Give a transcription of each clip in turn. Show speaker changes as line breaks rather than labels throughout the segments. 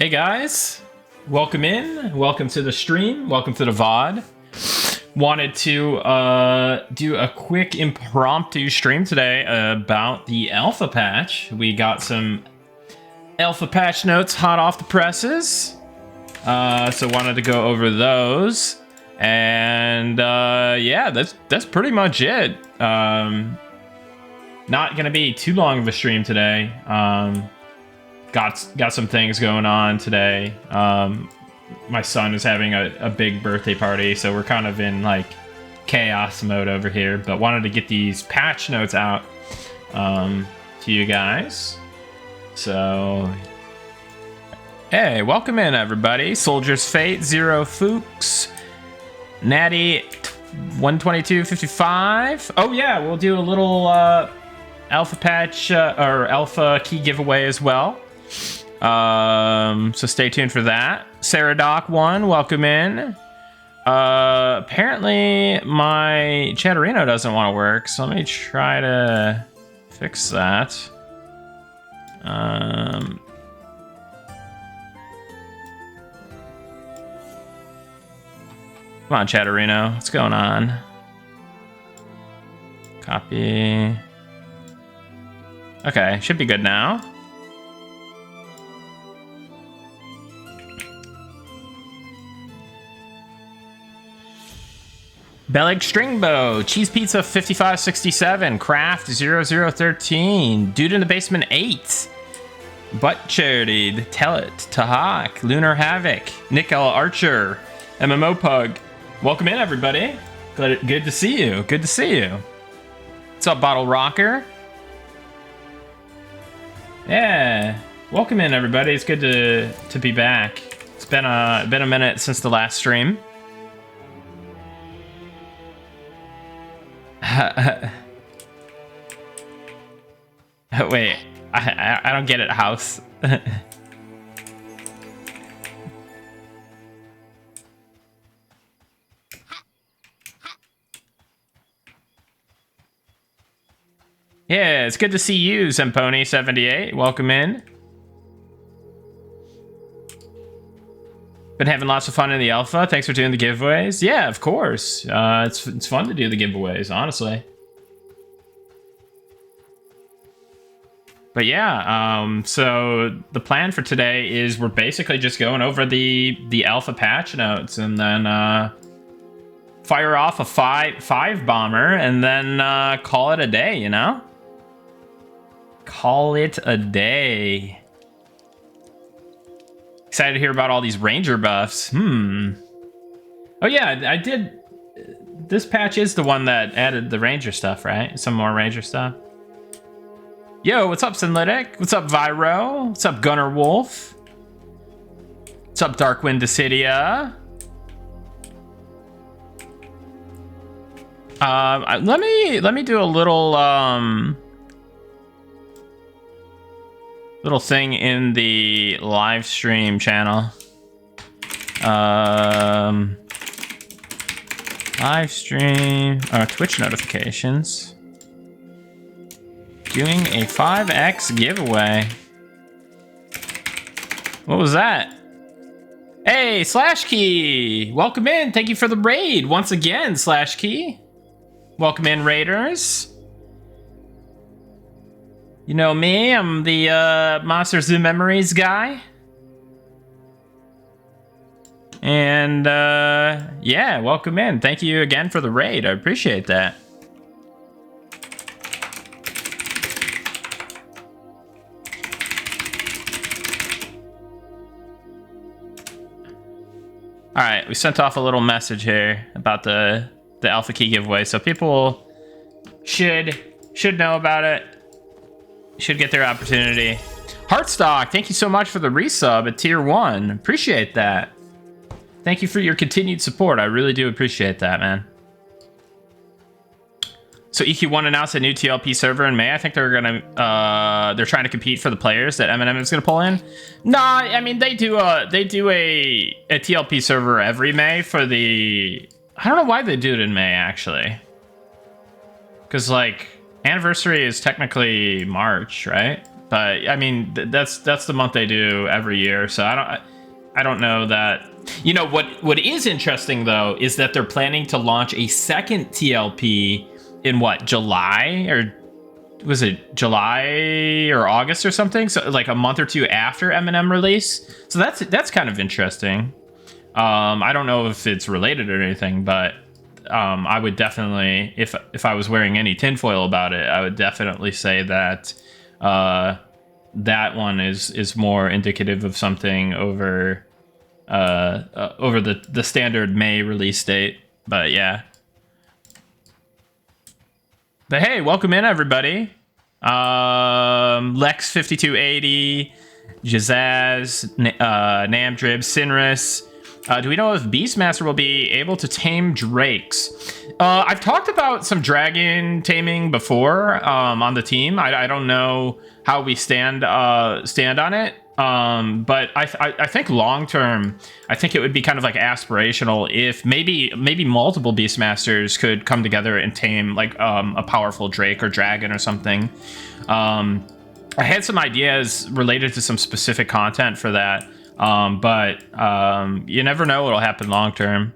Hey guys, welcome in. Welcome to the stream. Welcome to the VOD. Wanted to do a quick impromptu stream today about the alpha patch. We got some alpha patch notes hot off the presses. So wanted to go over those. And yeah, that's pretty much it. Not gonna be too long of a stream today. Got some things going on today. My son is having a big birthday party, so we're kind of in like chaos mode over here. But wanted to get these patch notes out to you guys. So, hey, welcome in everybody. Soldier's Fate, Zero Fuchs, Natty 122.55. Oh yeah, we'll do a little alpha patch or alpha key giveaway as well. So stay tuned for that. Sarah Doc 1, welcome in. Apparently my Chatterino doesn't want to work, so let me try to fix that. Come on, Chatterino, what's going on? Copy. Okay, should be good now. Bellic Stringbow, Cheese Pizza 5567, Craft 0013, Dude in the Basement 8, Butt Charity, Tell It, Tahak, Lunar Havoc, Nick L. Archer, MMO Pug. Welcome in, everybody. Good to see you. Good to see you. What's up, Bottle Rocker? Yeah, welcome in, everybody. It's good to be back. It's been a minute since the last stream. Wait, I don't get it, House. Yeah, it's good to see you, Zemponi78. Welcome in. Been having lots of fun in the alpha. Thanks for doing the giveaways. Yeah, of course. It's fun to do the giveaways, honestly. But yeah, so the plan for today is we're basically just going over the alpha patch notes and then fire off a five bomber and then call it a day, you know? Call it a day. Excited to hear about all these ranger buffs. Oh yeah, I did. This patch is the one that added the ranger stuff, right? Some more ranger stuff. Yo, what's up, Synlytic? What's up, Viro? What's up, Gunner Wolf? What's up, Darkwind Dissidia? Let me do a little little thing in the live stream channel. Live stream Twitch notifications. Doing a 5x giveaway. What was that? Hey, Slash Key! Welcome in. Thank you for the raid once again, Slash Key. Welcome in, Raiders. You know me, I'm the Monster Zoo Memories guy. And yeah, welcome in. Thank you again for the raid. I appreciate that. All right, we sent off a little message here about the alpha key giveaway, so people should know about it. Should get their opportunity. Heartstock, thank you so much for the resub at tier 1. Appreciate that. Thank you for your continued support. I really do appreciate that, man. So EQ1 announced a new TLP server in May. I think they're trying to compete for the players that M&M is gonna pull in. Nah, I mean they do a TLP server every May for the. I don't know why they do it in May actually. Because like anniversary is technically March, right? But I mean, that's the month they do every year. So I don't know that. You know what is interesting though is that they're planning to launch a second TLP in what, July, or was it July or August or something? So like a month or two after M&M release. So that's kind of interesting. I don't know if it's related or anything, but I would definitely, if I was wearing any tinfoil about it, I would definitely say that that one is more indicative of something over the standard May release date. But yeah. But hey, welcome in everybody. Lex 5280, Jazaz, Namdrib, Sinris. Do we know if Beastmaster will be able to tame drakes? I've talked about some dragon taming before on the team. I don't know how we stand on it. But I think long term, I think it would be kind of like aspirational if maybe multiple Beastmasters could come together and tame like a powerful drake or dragon or something. I had some ideas related to some specific content for that. But you never know what'll happen long term.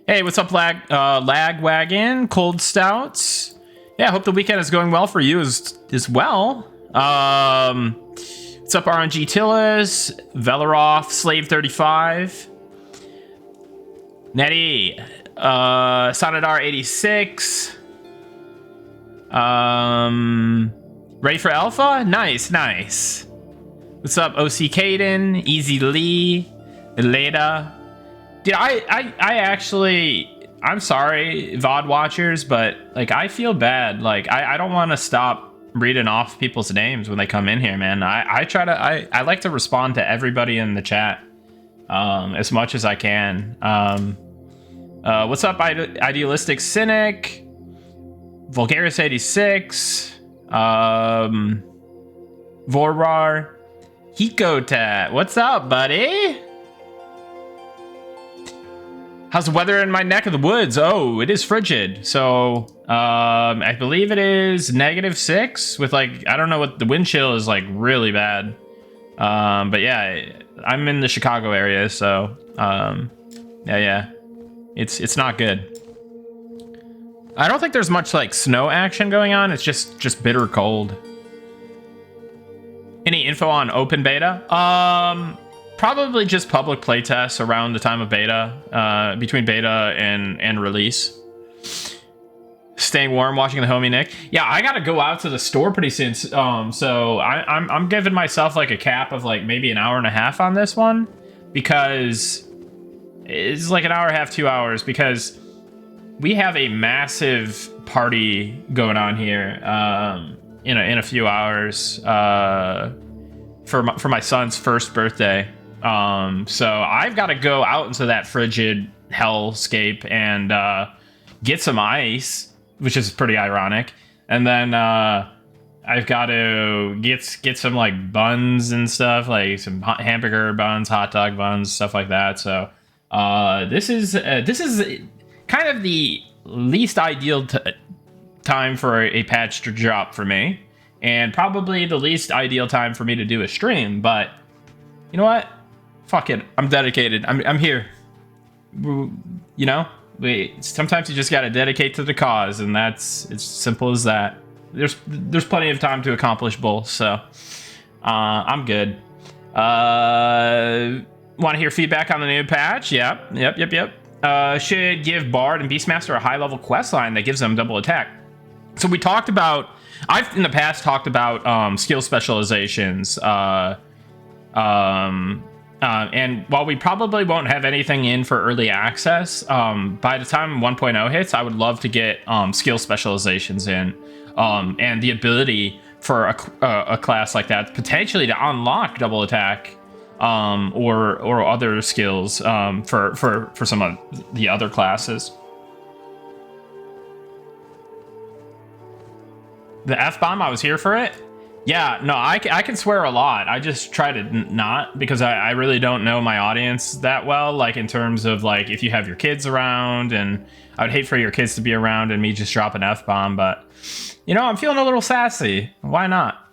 Hey, what's up, Lagwagon, Cold Stouts? Yeah, I hope the weekend is going well for you as well. What's up, RNG Tillis, Velaroff, Slave 35, Nettie, Sonadar 86. Ready for Alpha? Nice. What's up, OC Caden, Easy Lee, Eleda? Dude, I actually, I'm sorry, VOD watchers, but like I feel bad. Like I don't want to stop reading off people's names when they come in here, man. I like to respond to everybody in the chat as much as I can. What's up, Idealistic Cynic, Vulgaris 86, Vorrar, Hikotat, what's up, buddy? How's the weather in my neck of the woods? Oh, it is frigid. So, I believe it is -6 with like, I don't know what the wind chill is, like really bad. But yeah, I'm in the Chicago area, so yeah, it's not good. I don't think there's much like snow action going on. It's just bitter cold. Any info on open beta? Probably just public playtests around the time of beta, between beta and release. Staying warm, watching the homie Nick. Yeah, I gotta go out to the store pretty soon. So I'm giving myself like a cap of like maybe an hour and a half on this one, because it's like an hour and a half, 2 hours, because we have a massive party going on here in a few hours for my son's first birthday. So I've got to go out into that frigid hellscape and get some ice, which is pretty ironic. And then I've got to get some like buns and stuff, like some hamburger buns, hot dog buns, stuff like that. So this is kind of the least ideal time for a patch to drop for me, and probably the least ideal time for me to do a stream. But you know what? Fuck it. I'm dedicated. I'm here. You know, sometimes you just got to dedicate to the cause, and it's simple as that. There's plenty of time to accomplish both, so I'm good. Want to hear feedback on the new patch? Yep. Should give Bard and Beastmaster a high-level quest line that gives them double attack. So we talked about, I've in the past talked about skill specializations. And while we probably won't have anything in for early access, by the time 1.0 hits, I would love to get skill specializations in, and the ability for a class like that potentially to unlock double attack, or other skills for some of the other classes. The F-bomb, I was here for it. Yeah, no, I can swear a lot. I just try to not, because I really don't know my audience that well, like in terms of like if you have your kids around, and I would hate for your kids to be around and me just drop an F-bomb, but you know, I'm feeling a little sassy. Why not?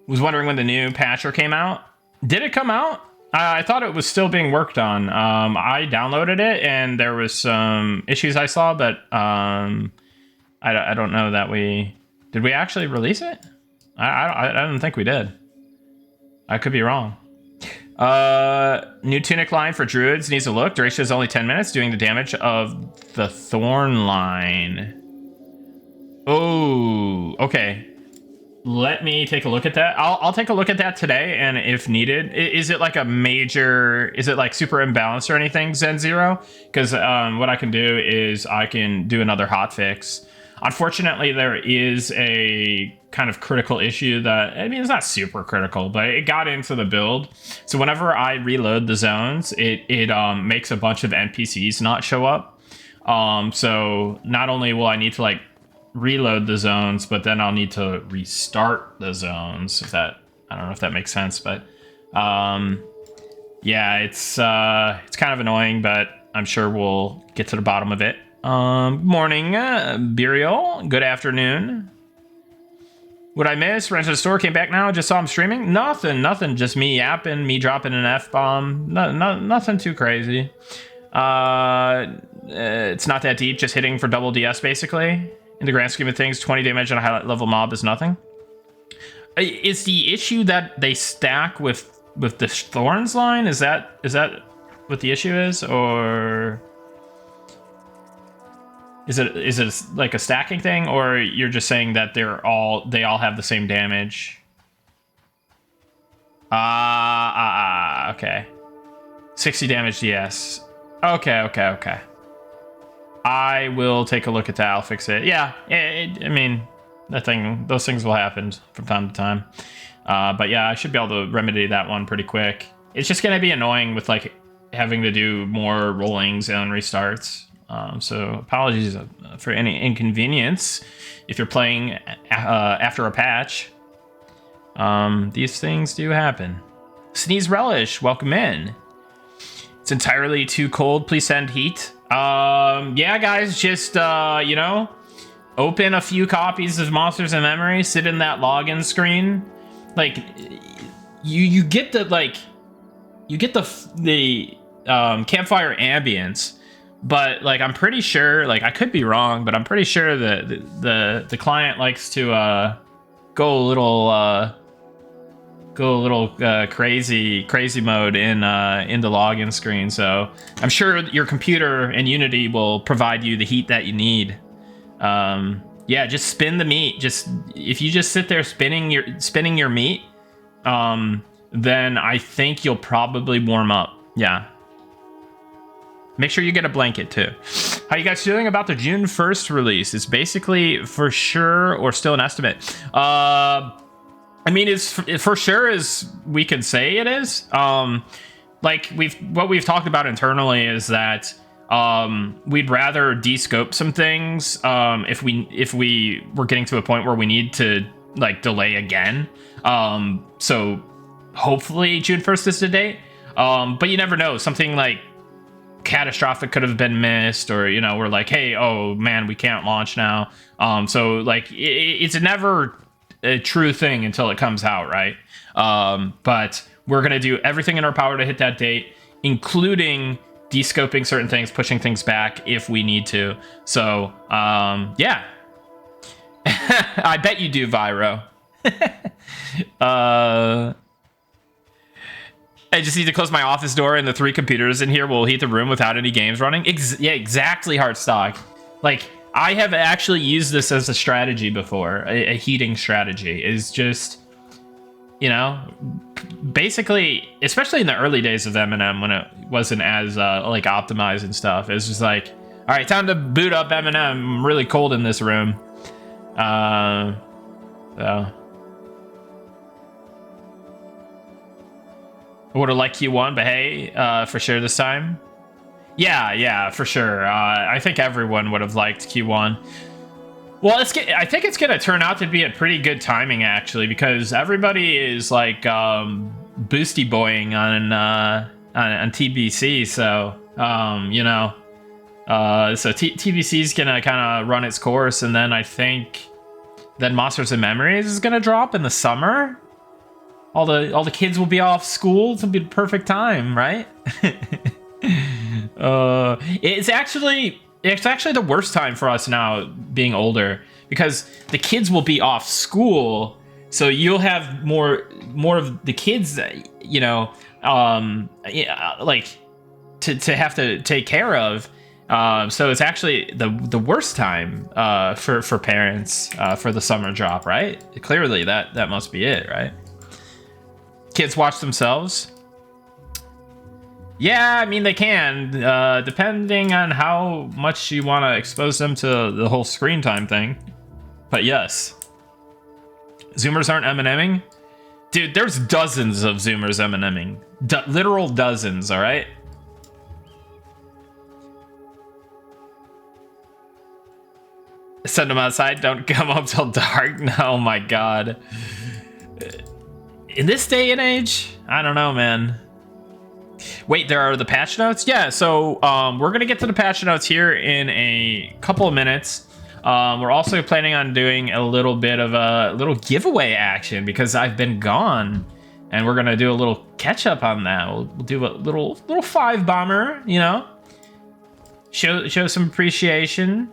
Was wondering when the new patcher came out. Did it come out? I thought it was still being worked on. I downloaded it and there was some issues I saw, but I don't know that did we actually release it? I don't think we did. I could be wrong. New tunic line for druids needs a look. Duration is only 10 minutes, doing the damage of the thorn line. Oh, okay. Let me take a look at that. I'll take a look at that today, and if needed, is it like a major? Is it like super imbalanced or anything, Zen Zero? Because what I can do is I can do another hotfix. Unfortunately, there is a kind of critical issue that, I mean, it's not super critical, but it got into the build. So whenever I reload the zones, it makes a bunch of NPCs not show up. So not only will I need to like reload the zones, but then I'll need to restart the zones. If that, I don't know if that makes sense, but yeah, it's kind of annoying, but I'm sure we'll get to the bottom of it. Morning, Burial. Good afternoon. What I miss? Rented a store, came back now, just saw him streaming. Nothing. Just me yapping, me dropping an F-bomb. Nothing too crazy. It's not that deep, just hitting for double DS basically. In the grand scheme of things, 20 damage on a highlight level mob is nothing. Is the issue that they stack with the Thorns line? Is that what the issue is, or is it like a stacking thing, or you're just saying that they all have the same damage? Okay. 60 damage DS. Okay. I will take a look at that. I'll fix it. Yeah, I mean, those things will happen from time to time. But yeah, I should be able to remedy that one pretty quick. It's just going to be annoying with like having to do more rollings and restarts. So apologies for any inconvenience if you're playing after a patch. These things do happen. Sneeze Relish, welcome in. It's entirely too cold. Please send heat. Yeah, guys, just, you know, open a few copies of Monsters and Memory, sit in that login screen. Like, you get the, like, you get the campfire ambience, but, like, I'm pretty sure, like, I could be wrong, but I'm pretty sure that the client likes to, go a little crazy mode in the login screen. So I'm sure your computer and Unity will provide you the heat that you need. Yeah, just spin the meat. If you just sit there spinning your meat, then I think you'll probably warm up. Yeah. Make sure you get a blanket too. How you guys feeling about the June 1st release? It's basically for sure or still an estimate. I mean, it's for sure as we can say it is. Like what we've talked about internally is that we'd rather de-scope some things if we were getting to a point where we need to like delay again. So hopefully June 1st is the date. But you never know. Something like catastrophic could have been missed, or you know, we're like, hey, oh man, we can't launch now. So like it's never a true thing until it comes out, right? But we're gonna do everything in our power to hit that date, including de-scoping certain things, pushing things back if we need to. So yeah. I bet you do, Viro. I just need to close my office door, and the 3 computers in here will heat the room without any games running. Yeah, exactly, Heartstock. Like, I have actually used this as a strategy before. A heating strategy is just, you know, basically, especially in the early days of M&M when it wasn't as like optimized and stuff. It's just like, all right, time to boot up M&M. I'm really cold in this room. So. I would have liked Q1, but hey, for sure this time. Yeah, for sure. I think everyone would have liked Q1. Well, I think it's going to turn out to be a pretty good timing, actually, because everybody is like boosty boying on TBC. So, you know, so TBC is going to kind of run its course. And then I think then Monsters and Memories is going to drop in the summer. all the kids will be off school. It'll be the perfect time, right? It's actually the worst time for us now, being older, because the kids will be off school, so you'll have more of the kids, you know, like to have to take care of. So it's actually the worst time for parents for the summer drop, right? Clearly that must be it, right? Kids watch themselves. Yeah, I mean, they can, depending on how much you want to expose them to the whole screen time thing. But yes. Zoomers aren't M&M'ing? Dude, there's dozens of Zoomers M&M'ing. Literal dozens, all right? Send them outside, don't come up till dark. Oh my god. In this day and age? I don't know, man. Wait, there are the patch notes? Yeah, so we're going to get to the patch notes here in a couple of minutes. We're also planning on doing a little bit of a little giveaway action because I've been gone. And we're going to do a little catch up on that. We'll do a little 5-bomber, you know? Show some appreciation.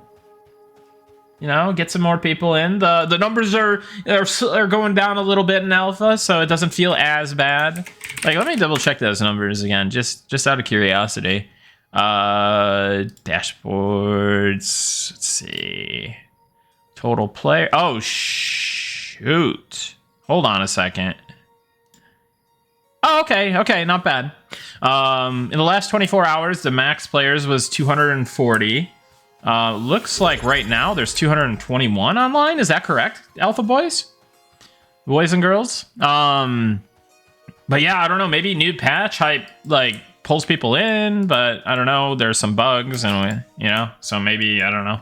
You know, get some more people in. The numbers are going down a little bit in alpha, so it doesn't feel as bad. Like, let me double check those numbers again, just out of curiosity. Dashboards. Let's see. Total player. Oh shoot! Hold on a second. Oh, okay, not bad. In the last 24 hours, the max players was 240. Looks like right now there's 221 online. Is that correct, Alpha boys and girls? But yeah, I don't know. Maybe new patch hype like pulls people in, but I don't know. There's some bugs, and you know, so maybe I don't know.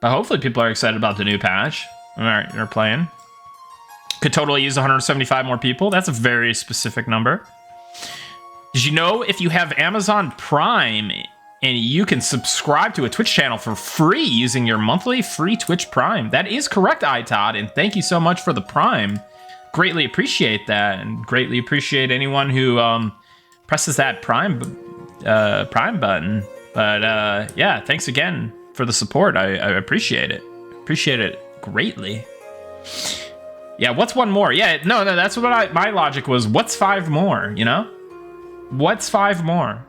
But hopefully people are excited about the new patch. All right, they're playing. Could totally use 175 more people. That's a very specific number. Did you know if you have Amazon Prime and you can subscribe to a Twitch channel for free using your monthly free Twitch Prime? That is correct, iTodd, and thank you so much for the Prime. Greatly appreciate that, and greatly appreciate anyone who presses that Prime button. But yeah, thanks again for the support. I appreciate it. Appreciate it greatly. Yeah, what's one more? Yeah, no, that's what my logic was. What's 5 more, you know? What's 5 more?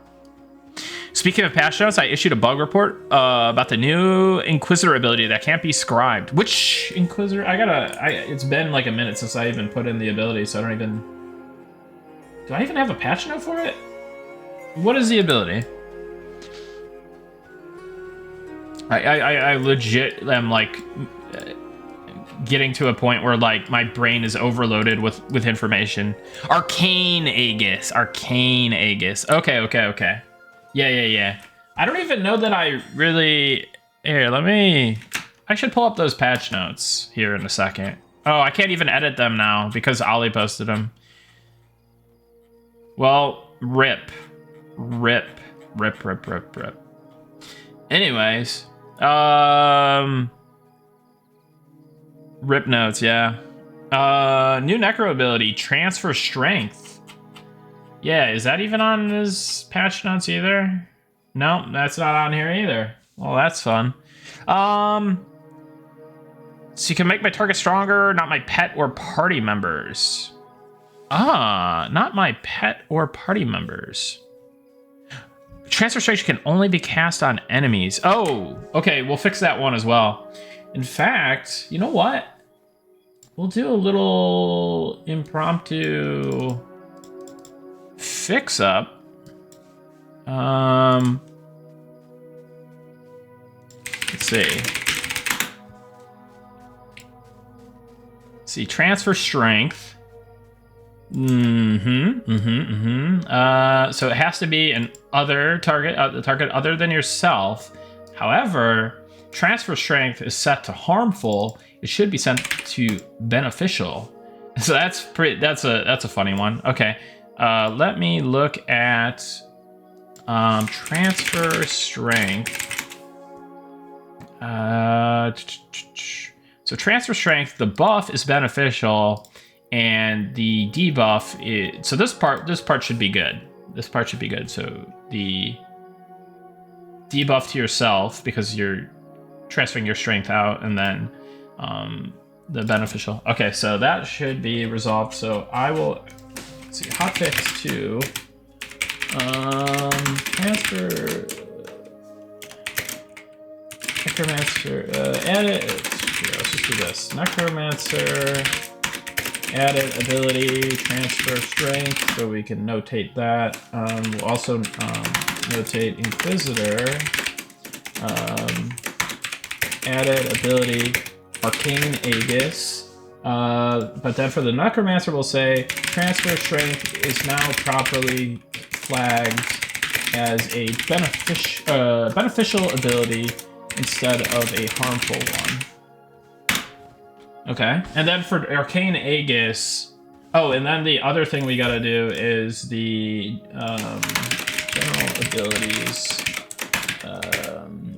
Speaking of patch notes, I issued a bug report about the new Inquisitor ability that can't be scribed. Which Inquisitor? It's been like a minute since I even put in the ability, so I don't even... Do I even have a patch note for it? What is the ability? I legit am like getting to a point where like my brain is overloaded with information. Arcane Aegis. Okay. Yeah. I don't even know that I really... Here, I should pull up those patch notes here in a second. Oh, I can't even edit them now because Ollie posted them. Well, rip. Anyways, rip notes, yeah. New Necro ability, Transfer Strength. Yeah, is that even on his patch notes either? No, that's not on here either. Well, that's fun. So you can make my target stronger, not my pet or party members. Not my pet or party members. Transfer Strength can only be cast on enemies. Oh, okay, we'll fix that one as well. In fact, you know what? We'll do a little impromptu fix up. Let's see. Transfer Strength. So it has to be an other target, the target other than yourself. However, Transfer Strength is set to harmful. It should be set to beneficial. So that's a funny one. Okay. Let me look at Transfer Strength. So Transfer Strength, the buff is beneficial and the debuff is, so this part should be good. This part should be good. So the debuff to yourself, because you're transferring your strength out, and then the beneficial. Okay, so that should be resolved. So I will, let's see, hotfix to transfer necromancer, edit. Let's just do this. Necromancer, added ability, transfer strength, so we can notate that. We'll also notate Inquisitor, added ability, Arcane Aegis. But then for the Necromancer, we'll say transfer strength is now properly flagged as a beneficial ability instead of a harmful one. Okay, and then for Arcane Aegis, oh, and then the other thing we gotta do is the general abilities.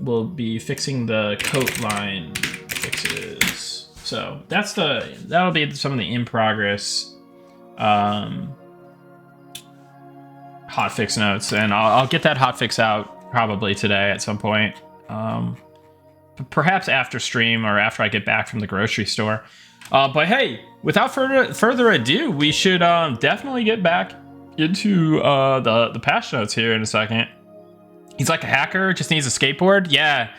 We'll be fixing the coat line fixes. So that'll be some of the in progress hotfix notes, and I'll get that hotfix out probably today at some point. Perhaps after stream or after I get back from the grocery store. But hey, without further ado, we should definitely get back into the patch notes here in a second. He's like a hacker, just needs a skateboard. Yeah,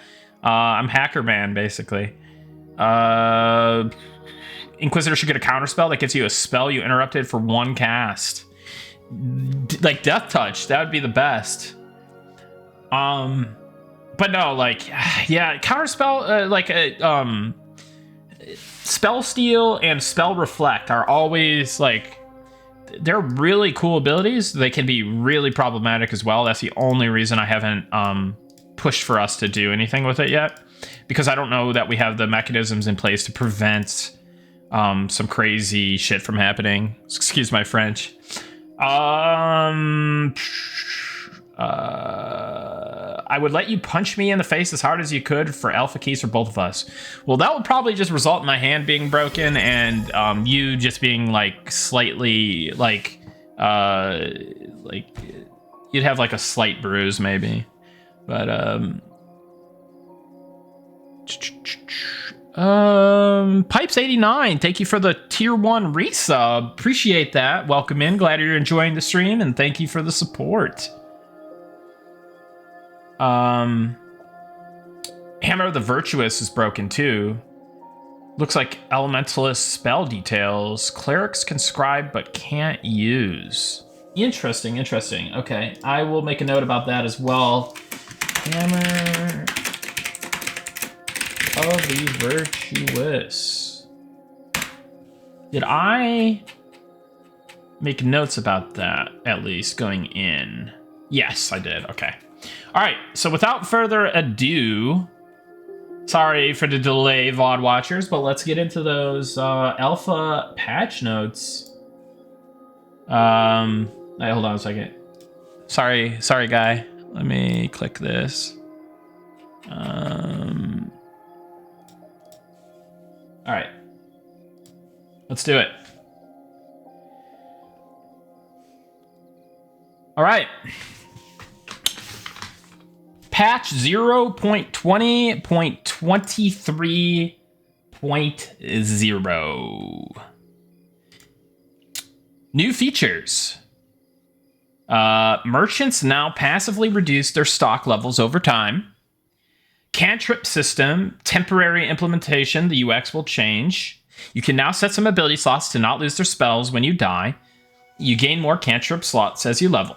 I'm hacker man, basically. Inquisitor should get a counterspell that gives you a spell you interrupted for one cast. Like Death Touch, that would be the best. But no, like, yeah, counterspell, spell steal and spell reflect are always like, they're really cool abilities. They can be really problematic as well. That's the only reason I haven't pushed for us to do anything with it yet, because I don't know that we have the mechanisms in place to prevent some crazy shit from happening. Excuse my French. I would let you punch me in the face as hard as you could for alpha keys for both of us. Well, that would probably just result in my hand being broken and you just being like slightly like you'd have like a slight bruise maybe. But Pipes89, thank you for the tier 1 resub. Appreciate that. Welcome in. Glad you're enjoying the stream and thank you for the support. Hammer of the Virtuous is broken too. Looks like Elementalist spell details. Clerics can scribe but can't use. Interesting. Okay, I will make a note about that as well. Hammer of the Virtuous. Did I make notes about that, at least, going in? Yes, I did. Okay. All right, so without further ado, sorry for the delay, VOD watchers, but let's get into those alpha patch notes. Hold on a second. Sorry, guy. Let me click this. All right, let's do it. All right. Patch 0.20.23.0. New features. Merchants now passively reduce their stock levels over time. Cantrip system, temporary implementation, the UX will change. You can now set some ability slots to not lose their spells when you die. You gain more cantrip slots as you level.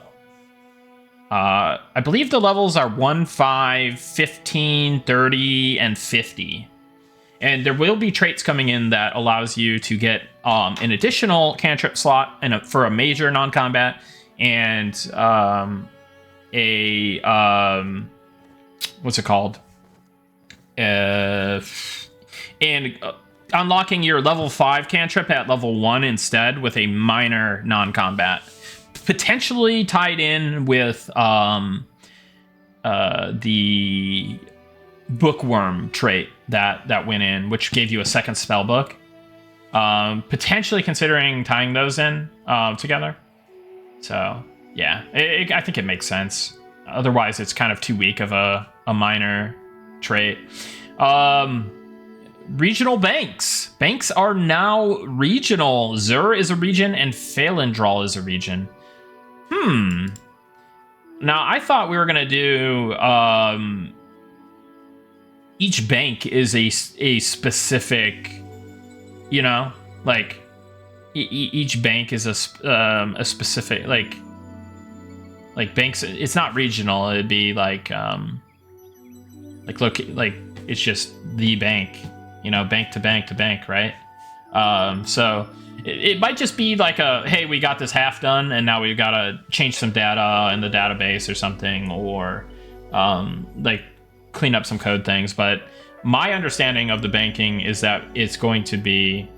I believe the levels are 1, 5, 15, 30, and 50. And there will be traits coming in that allows you to get an additional cantrip slot for a major non-combat and what's it called? And unlocking your level 5 cantrip at level 1 instead with a minor non-combat. Potentially tied in with the bookworm trait that went in, which gave you a second spell book. Potentially considering tying those in together. So yeah, I think it makes sense. Otherwise, it's kind of too weak of a minor trait. Regional banks. Banks are now regional. Zur is a region and Phalendral is a region. Now, I thought we were going to do... each bank is a specific... You know? Like, each bank is a specific... Like banks... It's not regional. It'd be like... look, like, it's just the bank. You know, bank to bank to bank, right? So it might just be like hey, we got this half done, and now we've got to change some data in the database or something, or like clean up some code things. But my understanding of the banking is that it's going to be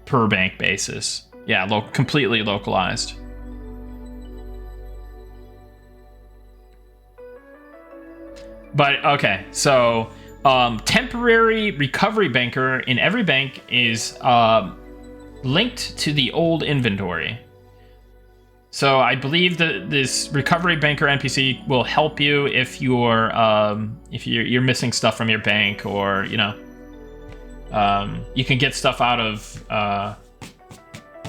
per bank basis. Yeah, completely localized. But okay, so temporary recovery banker in every bank is linked to the old inventory. So I believe that this recovery banker NPC will help you if you're missing stuff from your bank, or you know, you can get stuff out of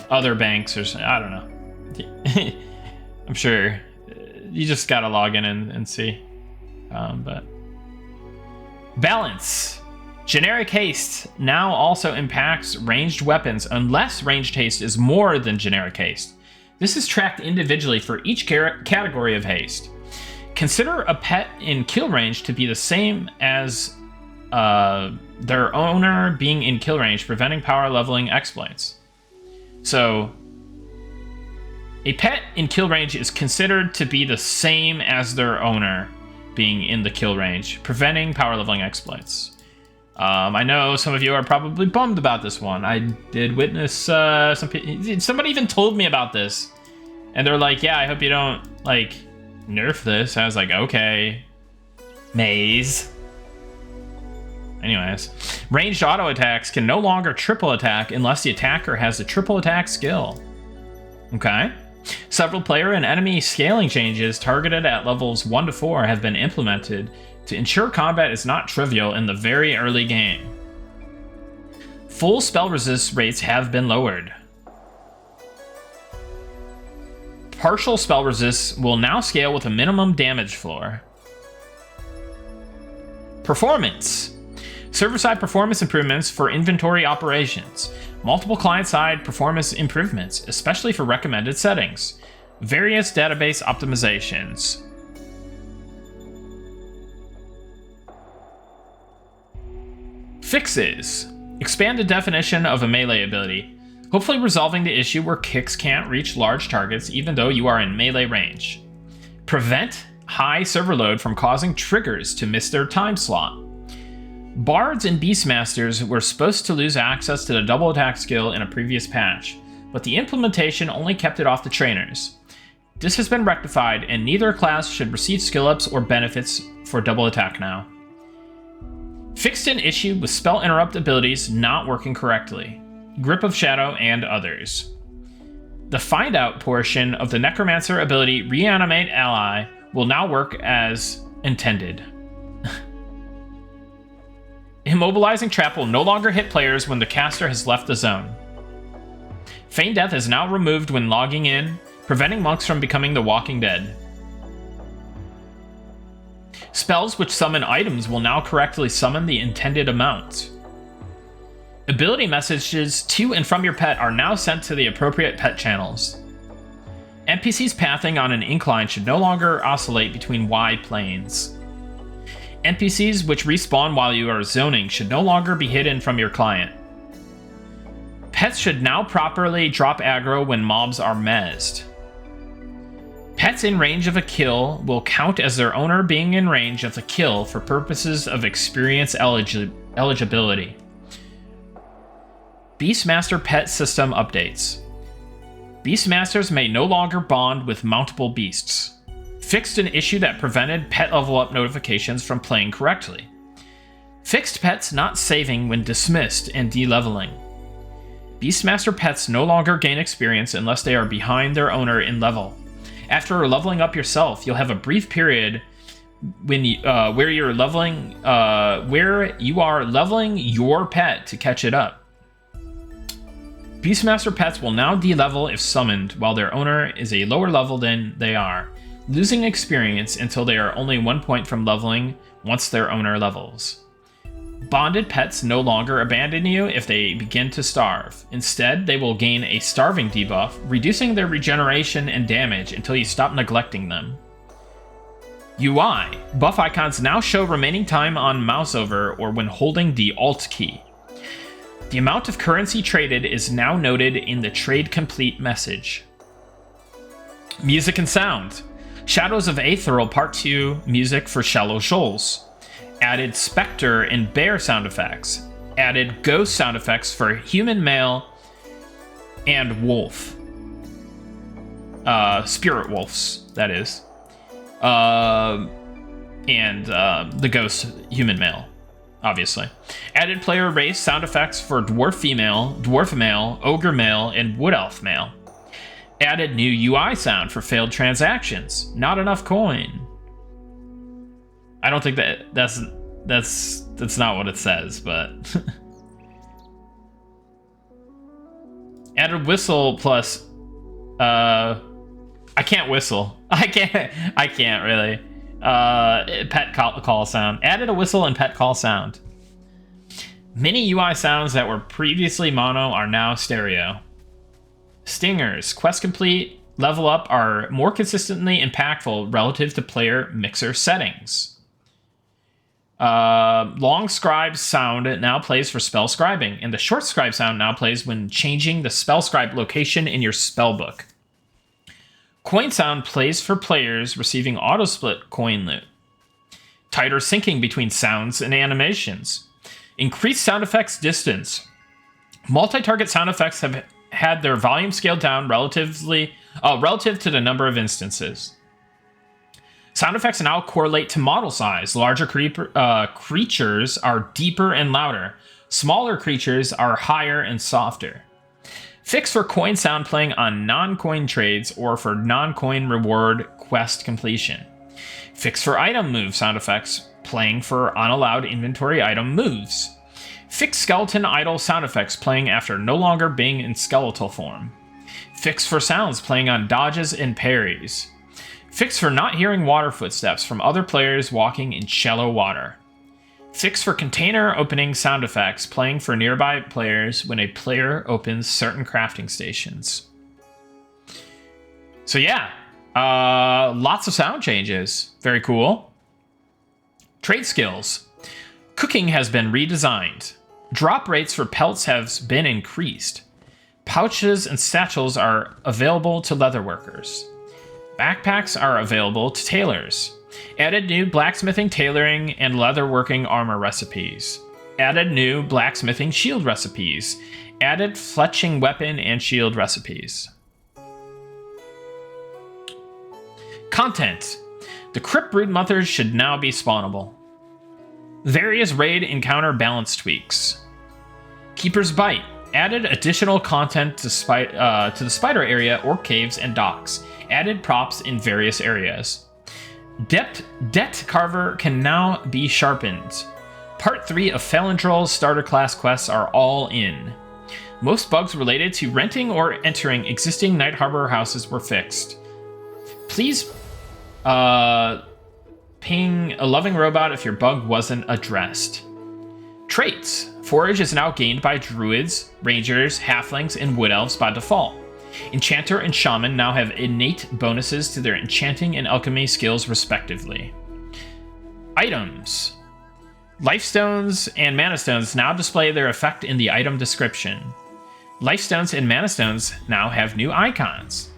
other banks, or I don't know. I'm sure you just gotta log in and see. But balance. Generic haste now also impacts ranged weapons unless ranged haste is more than generic haste. This is tracked individually for each category of haste. Consider a pet in kill range to be the same as their owner being in kill range, preventing power leveling exploits. So a pet in kill range is considered to be the same as their owner being in the kill range, preventing power leveling exploits. I know some of you are probably bummed about this one. I did witness somebody even told me about this, and they're like, yeah, I hope you don't like nerf this. I was like, okay, Maze. Anyways, ranged auto attacks can no longer triple attack unless the attacker has a triple attack skill. Okay. Several player and enemy scaling changes targeted at levels 1 to 4 have been implemented to ensure combat is not trivial in the very early game. Full spell resist rates have been lowered. Partial spell resists will now scale with a minimum damage floor. Performance. Server-side performance improvements for inventory operations. Multiple client-side performance improvements, especially for recommended settings. Various database optimizations. Fixes. Expand the definition of a melee ability, hopefully resolving the issue where kicks can't reach large targets even though you are in melee range. Prevent high server load from causing triggers to miss their time slot. Bards and Beastmasters were supposed to lose access to the double attack skill in a previous patch, but the implementation only kept it off the trainers. This has been rectified, and neither class should receive skill ups or benefits for double attack now. Fixed an issue with spell interrupt abilities not working correctly. Grip of Shadow and others. The find out portion of the Necromancer ability Reanimate Ally will now work as intended. Immobilizing Trap will no longer hit players when the caster has left the zone. Feign Death is now removed when logging in, preventing monks from becoming the Walking Dead. Spells which summon items will now correctly summon the intended amount. Ability messages to and from your pet are now sent to the appropriate pet channels. NPCs pathing on an incline should no longer oscillate between Y planes. NPCs which respawn while you are zoning should no longer be hidden from your client. Pets should now properly drop aggro when mobs are mezzed. Pets in range of a kill will count as their owner being in range of the kill for purposes of experience eligibility. Beastmaster pet system updates. Beastmasters may no longer bond with mountable beasts. Fixed an issue that prevented pet level up notifications from playing correctly. Fixed pets not saving when dismissed and de-leveling. Beastmaster pets no longer gain experience unless they are behind their owner in level. After leveling up yourself, you'll have a brief period when where you are leveling your pet to catch it up. Beastmaster pets will now de-level if summoned, while their owner is a lower level than they are, losing experience until they are only 1 point from leveling once their owner levels. Bonded pets no longer abandon you if they begin to starve. Instead, they will gain a starving debuff, reducing their regeneration and damage until you stop neglecting them. UI. Buff icons now show remaining time on mouse over or when holding the Alt key. The amount of currency traded is now noted in the Trade Complete message. Music and sound. Shadows of Aetheral Part 2 music for Shallow Shoals. Added Spectre and Bear sound effects. Added Ghost sound effects for Human Male and Wolf. Spirit Wolves, that is. And the Ghost Human Male, obviously. Added player race sound effects for Dwarf Female, Dwarf Male, Ogre Male, and Wood Elf Male. Added new UI sound for failed transactions. Not enough coin. I don't think that's not what it says, but added whistle plus I can't whistle. I can't really. Pet call sound. Added a whistle and pet call sound. Many UI sounds that were previously mono are now stereo. Stingers, quest complete, level up are more consistently impactful relative to player mixer settings. Long scribe sound now plays for spell scribing, and the short scribe sound now plays when changing the spell scribe location in your spellbook. Coin sound plays for players receiving auto split coin loot. Tighter syncing between sounds and animations. Increased sound effects distance. Multi-target sound effects have had their volume scaled down relative to the number of instances. Sound effects now correlate to model size. Larger creatures are deeper and louder. Smaller creatures are higher and softer. Fix for coin sound playing on non-coin trades or for non-coin reward quest completion. Fix for item move sound effects playing for unallowed inventory item moves. Fix skeleton idle sound effects playing after no longer being in skeletal form. Fix for sounds playing on dodges and parries. Fix for not hearing water footsteps from other players walking in shallow water. Fix for container opening sound effects playing for nearby players when a player opens certain crafting stations. So yeah, lots of sound changes. Very cool. Trade skills. Cooking has been redesigned. Drop rates for pelts have been increased. Pouches and satchels are available to leatherworkers. Backpacks are available to tailors. Added new blacksmithing, tailoring, and leatherworking armor recipes. Added new blacksmithing shield recipes. Added fletching weapon and shield recipes. Content. The Crypt Brood Mothers should now be spawnable. Various raid encounter balance tweaks. Keeper's Bite. Added additional content to the spider area, orc caves, and docks. Added props in various areas. Debt Carver can now be sharpened. Part 3 of Felindrel's starter class quests are all in. Most bugs related to renting or entering existing Night Harbor houses were fixed. Please ping a loving robot if your bug wasn't addressed. Traits. Forage is now gained by druids, rangers, halflings, and wood elves by default. Enchanter and Shaman now have innate bonuses to their enchanting and alchemy skills respectively. Items. Lifestones and Mana Stones now display their effect in the item description. Lifestones and Mana Stones now have new icons.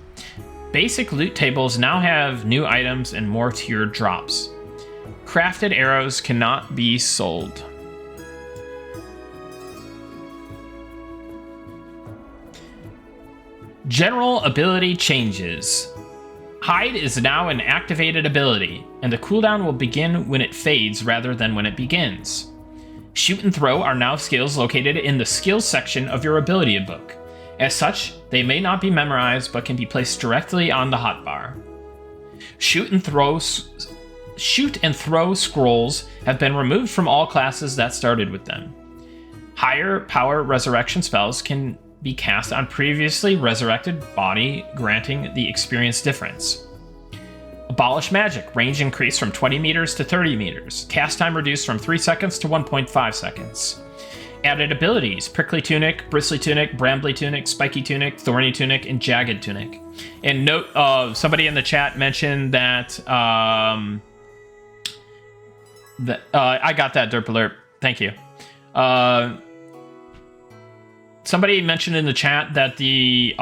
Basic loot tables now have new items and more tiered drops. Crafted arrows cannot be sold. General ability changes. Hide is now an activated ability, and the cooldown will begin when it fades rather than when it begins. Shoot and throw are now skills located in the skills section of your ability book. As such, they may not be memorized but can be placed directly on the hotbar. Shoot and throw scrolls have been removed from all classes that started with them. Higher power resurrection spells can be cast on previously resurrected body, granting the experience difference. Abolish magic. Range increased from 20 meters to 30 meters. Cast time reduced from 3 seconds to 1.5 seconds. Added abilities: Prickly Tunic, Bristly Tunic, Brambly Tunic, Spiky Tunic, Thorny Tunic, and Jagged Tunic. And note, somebody in the chat mentioned that, I got that, Derp Alert. Thank you. Somebody mentioned in the chat that the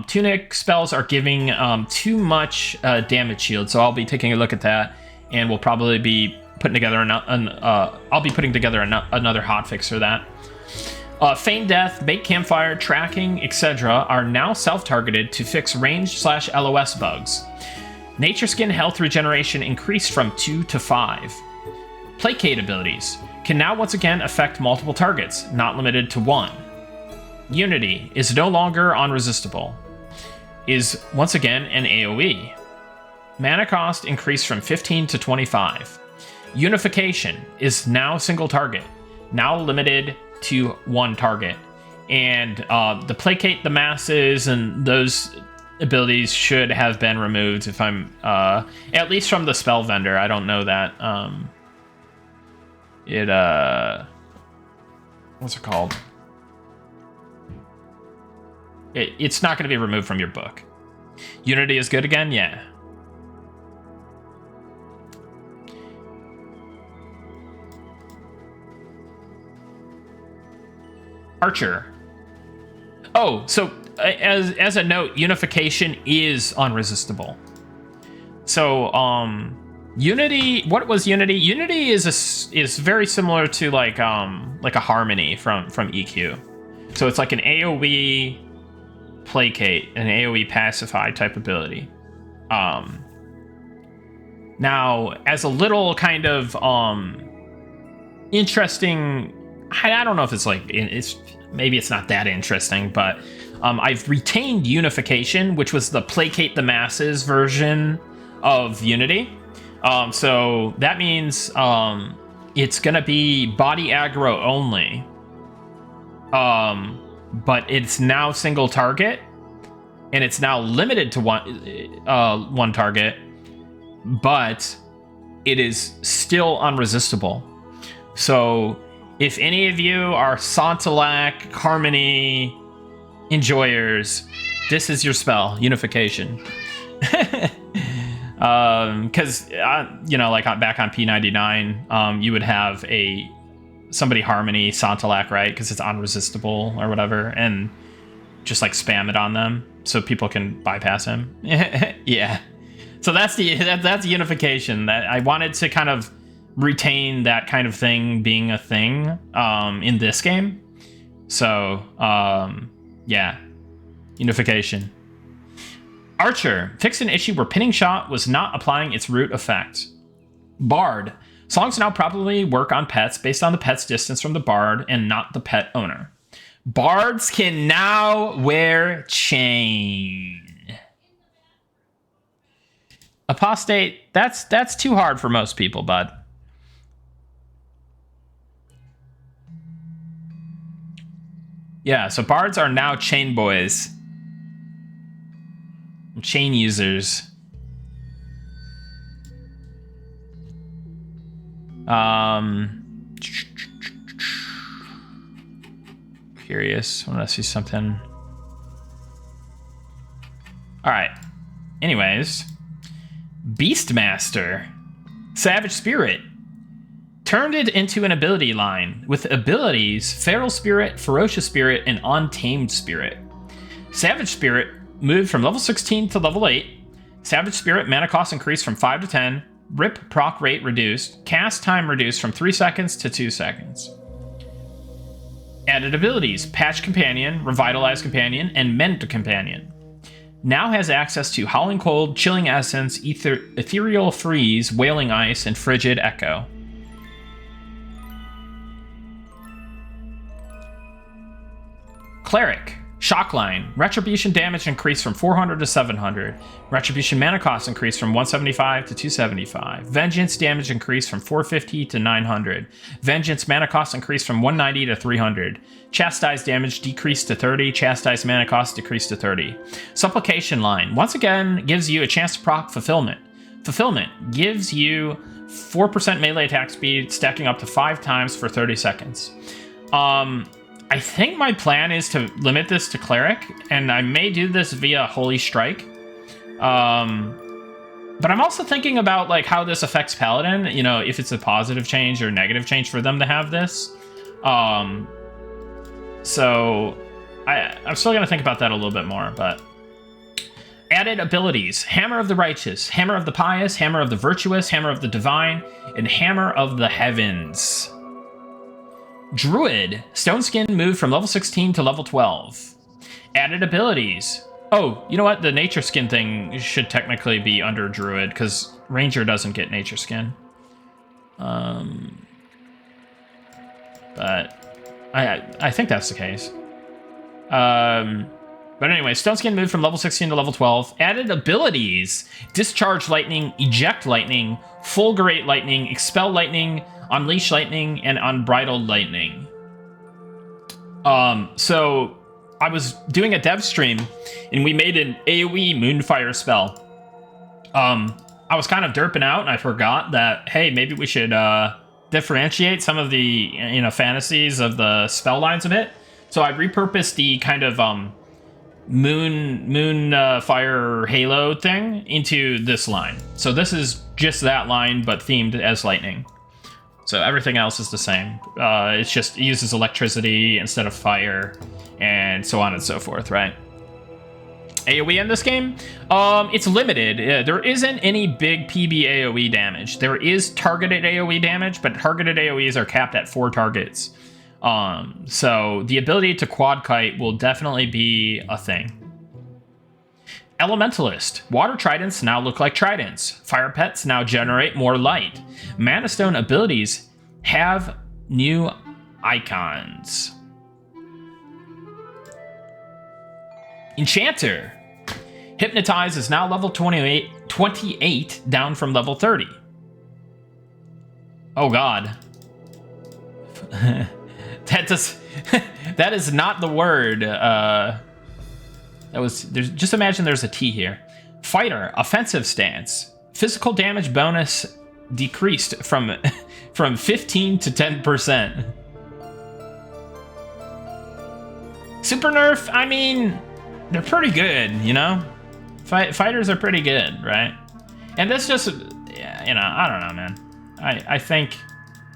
Tunic spells are giving too much damage shield, so I'll be taking a look at that, and we'll probably be putting together I'll be putting together another hotfix for that. Feign Death, Make Campfire, Tracking, etc. are now self-targeted to fix range/LOS bugs. Nature Skin health regeneration increased from 2 to 5. Placate abilities can now once again affect multiple targets, not limited to one. Unity is no longer unresistible. Is once again an AoE. Mana cost increased from 15 to 25. Unification is now single target, now limited to one target. And the Placate the Masses and those abilities should have been removed if I'm, at least from the spell vendor. I don't know that. What's it called? It's not going to be removed from your book. Unity is good again? Yeah. Archer. Oh, so as a note, unification is unresistible. So, Unity, what was Unity? Unity is very similar to like a Harmony from EQ. So it's like an AoE placate, an AoE pacify type ability. Now, as a little kind of interesting, I don't know if it's like maybe it's not that interesting, but I've retained Unification, which was the Placate the Masses version of Unity. So that means it's gonna be body aggro only. But it's now single target, and it's now limited to one target, but it is still unresistible. So if any of you are Santalak Harmony enjoyers, this is your spell, Unification. Because like back on P99, you would have somebody Harmony Santalak, right? Because it's unresistible or whatever, and just like spam it on them so people can bypass him. Yeah. So that's Unification. That I wanted to kind of retain that kind of thing being a thing in this game. So yeah, Unification. Archer, fixed an issue where pinning shot was not applying its root effect. Bard, songs now probably work on pets based on the pet's distance from the bard and not the pet owner. Bards can now wear chain. Apostate, that's too hard for most people, bud. Yeah, so bards are now chain boys. Chain users. Curious. I want to see something. All right. Anyways, Beastmaster, Savage Spirit, turned it into an ability line with abilities Feral Spirit, Ferocious Spirit, and Untamed Spirit. Savage Spirit moved from level 16 to level 8. Savage Spirit mana cost increased from 5 to 10. Rip proc rate reduced. Cast time reduced from 3 seconds to 2 seconds. Added abilities: Patch Companion, Revitalize Companion, and Mend Companion. Now has access to Howling Cold, Chilling Essence, Ethereal Freeze, Wailing Ice, and Frigid Echo. Cleric, Shock Line, Retribution damage increased from 400 to 700. Retribution mana cost increased from 175 to 275. Vengeance damage increased from 450 to 900. Vengeance mana cost increased from 190 to 300. Chastise damage decreased to 30. Chastise mana cost decreased to 30. Supplication Line, once again, gives you a chance to proc Fulfillment. Fulfillment gives you 4% melee attack speed, stacking up to 5 times for 30 seconds. I think my plan is to limit this to Cleric, and I may do this via Holy Strike. But I'm also thinking about like how this affects Paladin, you know, if it's a positive change or negative change for them to have this. So I'm still going to think about that a little bit more, but... Added abilities: Hammer of the Righteous, Hammer of the Pious, Hammer of the Virtuous, Hammer of the Divine, and Hammer of the Heavens. Druid, Stone Skin moved from level 16 to level 12. Added abilities. Oh, you know what? The Nature Skin thing should technically be under Druid, because Ranger doesn't get Nature Skin. But I think that's the case. But anyway, Stone Skin moved from level 16 to level 12. Added abilities: Discharge Lightning, Eject Lightning, Fulgurate Lightning, Expel Lightning, Unleash Lightning, and Unbridled Lightning. So I was doing a dev stream, and we made an AoE Moonfire spell. I was kind of derping out, and I forgot that, hey, maybe we should differentiate some of the, you know, fantasies of the spell lines a bit. So I repurposed the kind of fire halo thing into this line. So this is just that line, but themed as lightning. So everything else is the same. It's just, it uses electricity instead of fire, and so on and so forth, right? AoE in this game? It's limited. There isn't any big PB AoE damage. There is targeted AoE damage, but targeted AoEs are capped at 4 targets. So the ability to quad kite will definitely be a thing. Elementalist. Water tridents now look like tridents. Fire pets now generate more light. Mana Stone abilities have new icons. Enchanter. Hypnotize is now level 28, down from level 30. Oh god. That is not the word. Just imagine there's a T here. Fighter, offensive stance. Physical damage bonus decreased from 15 to 10%. Super nerf, I mean, they're pretty good, you know? Fighters are pretty good, right? And this just, yeah, you know, I don't know, man. I think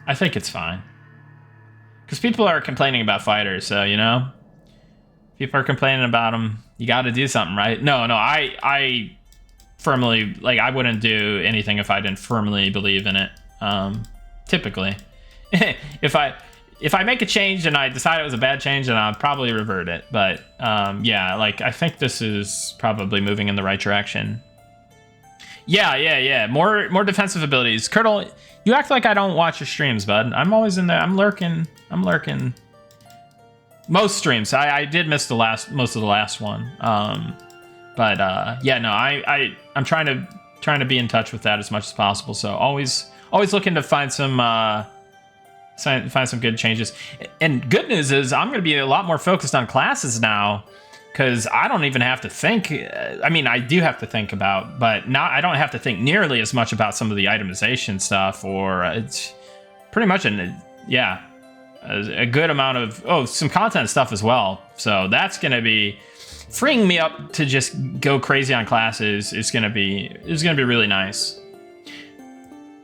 it's fine. Because people are complaining about fighters, so, you know? People are complaining about them. You got to do something, right? No, I firmly, like, I wouldn't do anything if I didn't firmly believe in it. Typically. If I make a change and I decide it was a bad change, then I'll probably revert it. But, yeah, like, I think this is probably moving in the right direction. Yeah. More defensive abilities. Curdle, you act like I don't watch your streams, bud. I'm always in there. I'm lurking. Most streams. I did miss most of the last one. But yeah, no, I'm trying to be in touch with that as much as possible. So always looking to find some good changes. And good news is I'm going to be a lot more focused on classes now, because I don't even have to think. I mean, I do have to think about, but I don't have to think nearly as much about some of the itemization stuff, or it's pretty much a good amount of some content stuff as well. So that's going to be freeing me up to just go crazy on classes. It's going to be really nice.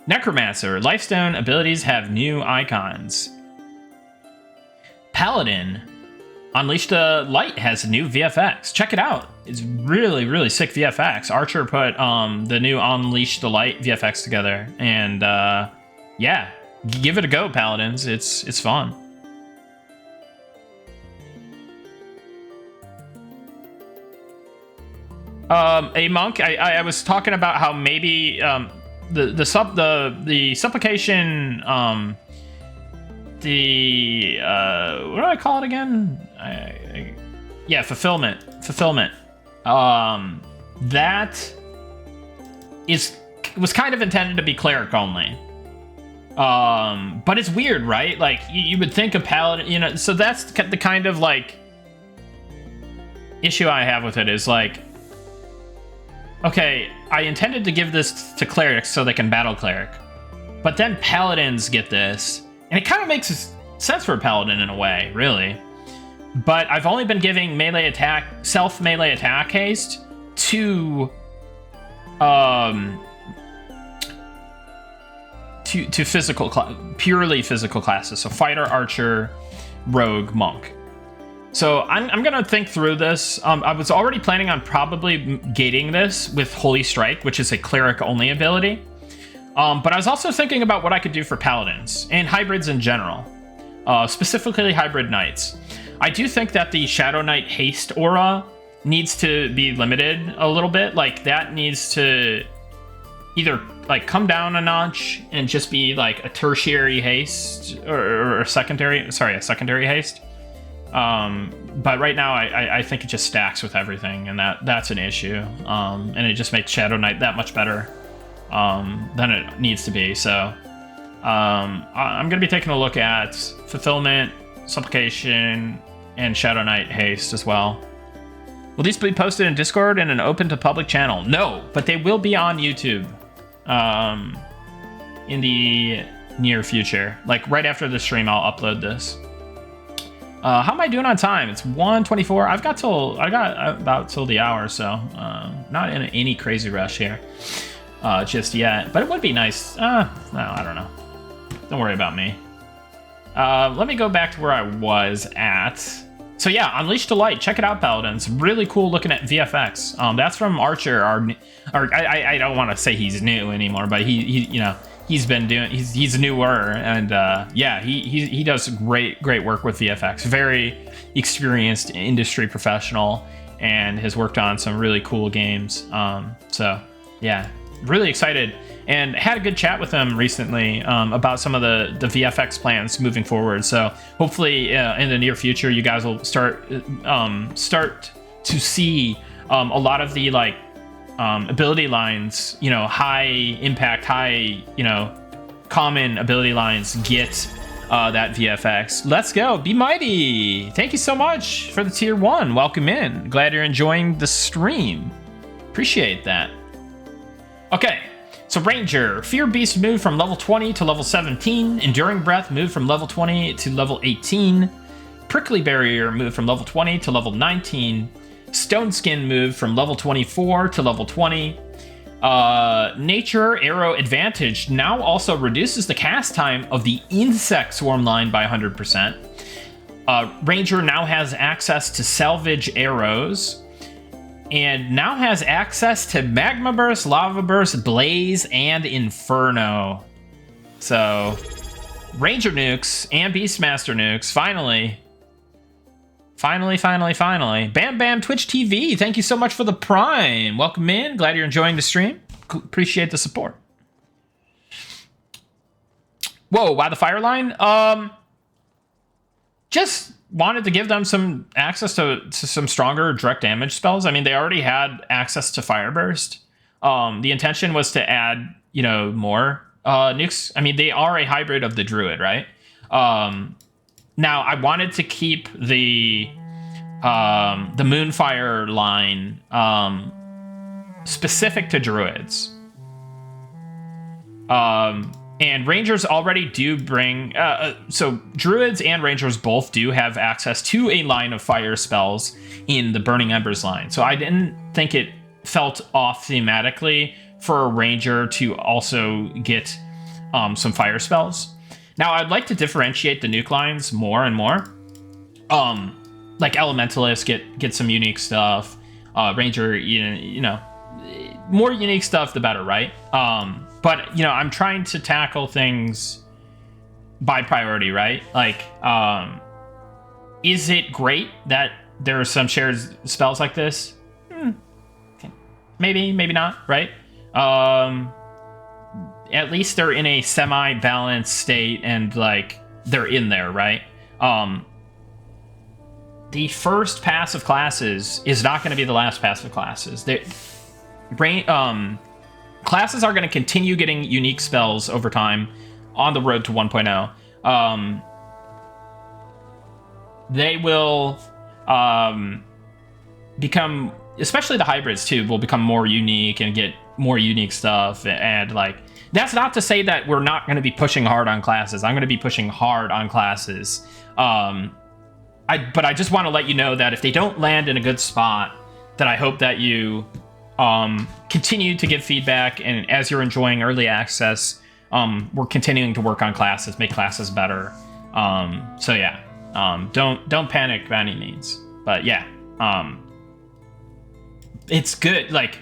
Necromancer. Lifestone abilities have new icons. Paladin. Unleash the Light has new VFX. Check it out. It's really, really sick VFX. Archer put the new Unleash the Light VFX together. And yeah, give it a go, Paladins. It's fun. A monk. I was talking about how maybe the supplication, what do I call it again? yeah, fulfillment. That was kind of intended to be cleric only. But it's weird, right? Like, you would think a paladin, you know, so that's the kind of, like, issue I have with it is, like, okay, I intended to give this to clerics so they can battle cleric, but then paladins get this, and it kind of makes sense for a paladin in a way, really. But I've only been giving melee attack, self-melee attack haste to purely physical classes, so fighter, archer, rogue, monk. So I'm gonna think through this. I was already planning on probably gating this with Holy Strike, which is a cleric only ability. But I was also thinking about what I could do for paladins and hybrids in general, specifically hybrid knights. I do think that the Shadow Knight haste aura needs to be limited a little bit. Like, that needs to either like come down a notch and just be like a tertiary haste or a secondary haste. But right now I think it just stacks with everything, and that's an issue. And it just makes Shadow Knight that much better than it needs to be. So I'm gonna be taking a look at fulfillment, supplication, and Shadow Knight haste as well. Will these be posted in Discord and an open to public channel? No, but they will be on YouTube in the near future. Like, right after the stream, I'll upload this. How am I doing on time? It's 1:24. I got about till the hour, so not in any crazy rush here just yet. But it would be nice. No, I don't know. Don't worry about me. Let me go back to where I was at. So yeah, Unleash the Light. Check it out, Paladins. Really cool looking at VFX. That's from Archer. I don't want to say he's new anymore, but he you know, he's been doing, he's newer, and yeah, he does great work with VFX. Very experienced industry professional, and has worked on some really cool games. So yeah, really excited, and had a good chat with him recently about some of the VFX plans moving forward. So hopefully in the near future, you guys will start to see a lot of the like ability lines, you know, high impact, high, you know, common ability lines get that VFX. Let's go. Be Mighty. Thank you so much for the tier 1. Welcome in. Glad you're enjoying the stream. Appreciate that. Okay, so Ranger. Fear Beast moved from level 20 to level 17. Enduring Breath moved from level 20 to level 18. Prickly Barrier moved from level 20 to level 19. Stone Skin moved from level 24 to level 20. Nature Arrow Advantage now also reduces the cast time of the Insect Swarm line by 100%. Ranger now has access to Salvage Arrows, and now has access to Magma Burst, Lava Burst, Blaze, and Inferno. So, Ranger nukes and Beastmaster nukes, finally. Bam Bam Twitch TV, thank you so much for the Prime. Welcome in, glad you're enjoying the stream. Appreciate the support. Whoa, why the fire line? Just wanted to give them some access to some stronger direct damage spells. I mean, they already had access to Fire Burst. The intention was to add, you know, more nukes. I mean, they are a hybrid of the Druid, right? Now, I wanted to keep the Moonfire line specific to Druids. And Rangers already do bring... so Druids and Rangers both do have access to a line of fire spells in the Burning Embers line. So I didn't think it felt off thematically for a Ranger to also get some fire spells. Now, I'd like to differentiate the nuke lines more and more. Like Elementalists get some unique stuff. Ranger, you know, more unique stuff, the better, right? But, you know, I'm trying to tackle things by priority, right? Like, is it great that there are some shared spells like this? Maybe, maybe not, right? At least they're in a semi-balanced state, and, like, they're in there, right? the first pass of classes is not going to be the last pass of classes. Classes are going to continue getting unique spells over time on the road to 1.0. They will become, especially the hybrids too, will become more unique and get more unique stuff. And like, that's not to say that we're not going to be pushing hard on classes. I'm going to be pushing hard on classes. But I just want to let you know that if they don't land in a good spot, that I hope that you continue to give feedback. And as you're enjoying early access, we're continuing to work on classes, make classes better. So yeah, don't panic by any means. But yeah, it's good. Like,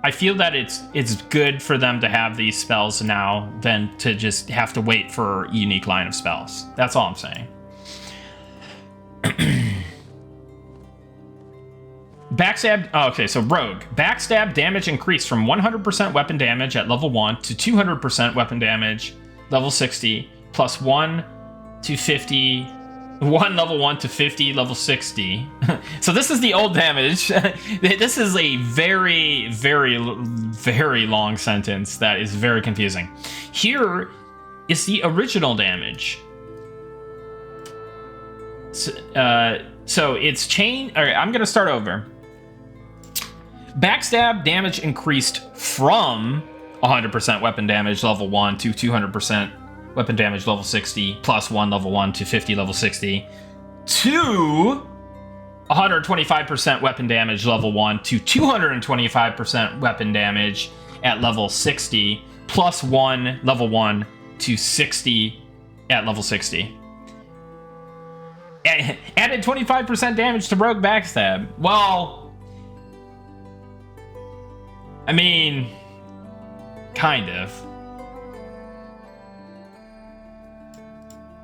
I feel that it's good for them to have these spells now than to just have to wait for a unique line of spells. That's all I'm saying. Backstab. Oh, okay, so Rogue. Backstab damage increased from 100% weapon damage at level 1 to 200% weapon damage level 60, plus 1 to 50. 1 level 1 to 50 level 60. So this is the old damage. This is a very, very, very long sentence that is very confusing. Here is the original damage. So it's chain. All right, I'm gonna start over. Backstab damage increased from 100% weapon damage level 1 to 200% weapon damage level 60, plus 1 level 1 to 50 level 60, to 125% weapon damage level 1 to 225% weapon damage at level 60, plus 1 level 1 to 60 at level 60. Added 25% damage to Rogue Backstab. Well, I mean, kind of.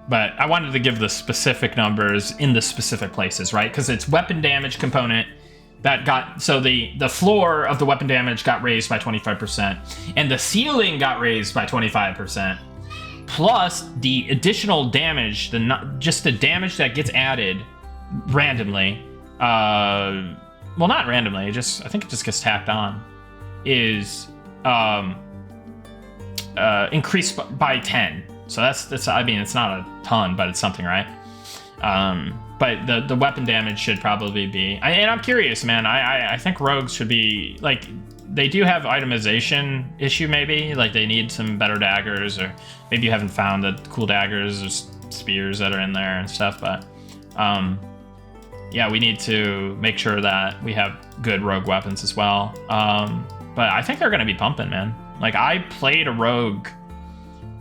But I wanted to give the specific numbers in the specific places, right? Because it's weapon damage component that got... So the floor of the weapon damage got raised by 25%, and the ceiling got raised by 25%. Plus the additional damage, just the damage that gets added randomly. Well, not randomly. I think it just gets tacked on. Is increased by 10. So that's I mean, it's not a ton, but it's something, right? But the weapon damage should probably be... And I'm curious, man. I think rogues should be... Like, they do have itemization issue, maybe. Like, they need some better daggers, or maybe you haven't found the cool daggers or spears that are in there and stuff, but... yeah, we need to make sure that we have good rogue weapons as well. But I think they're going to be pumping, man. Like, I played a rogue...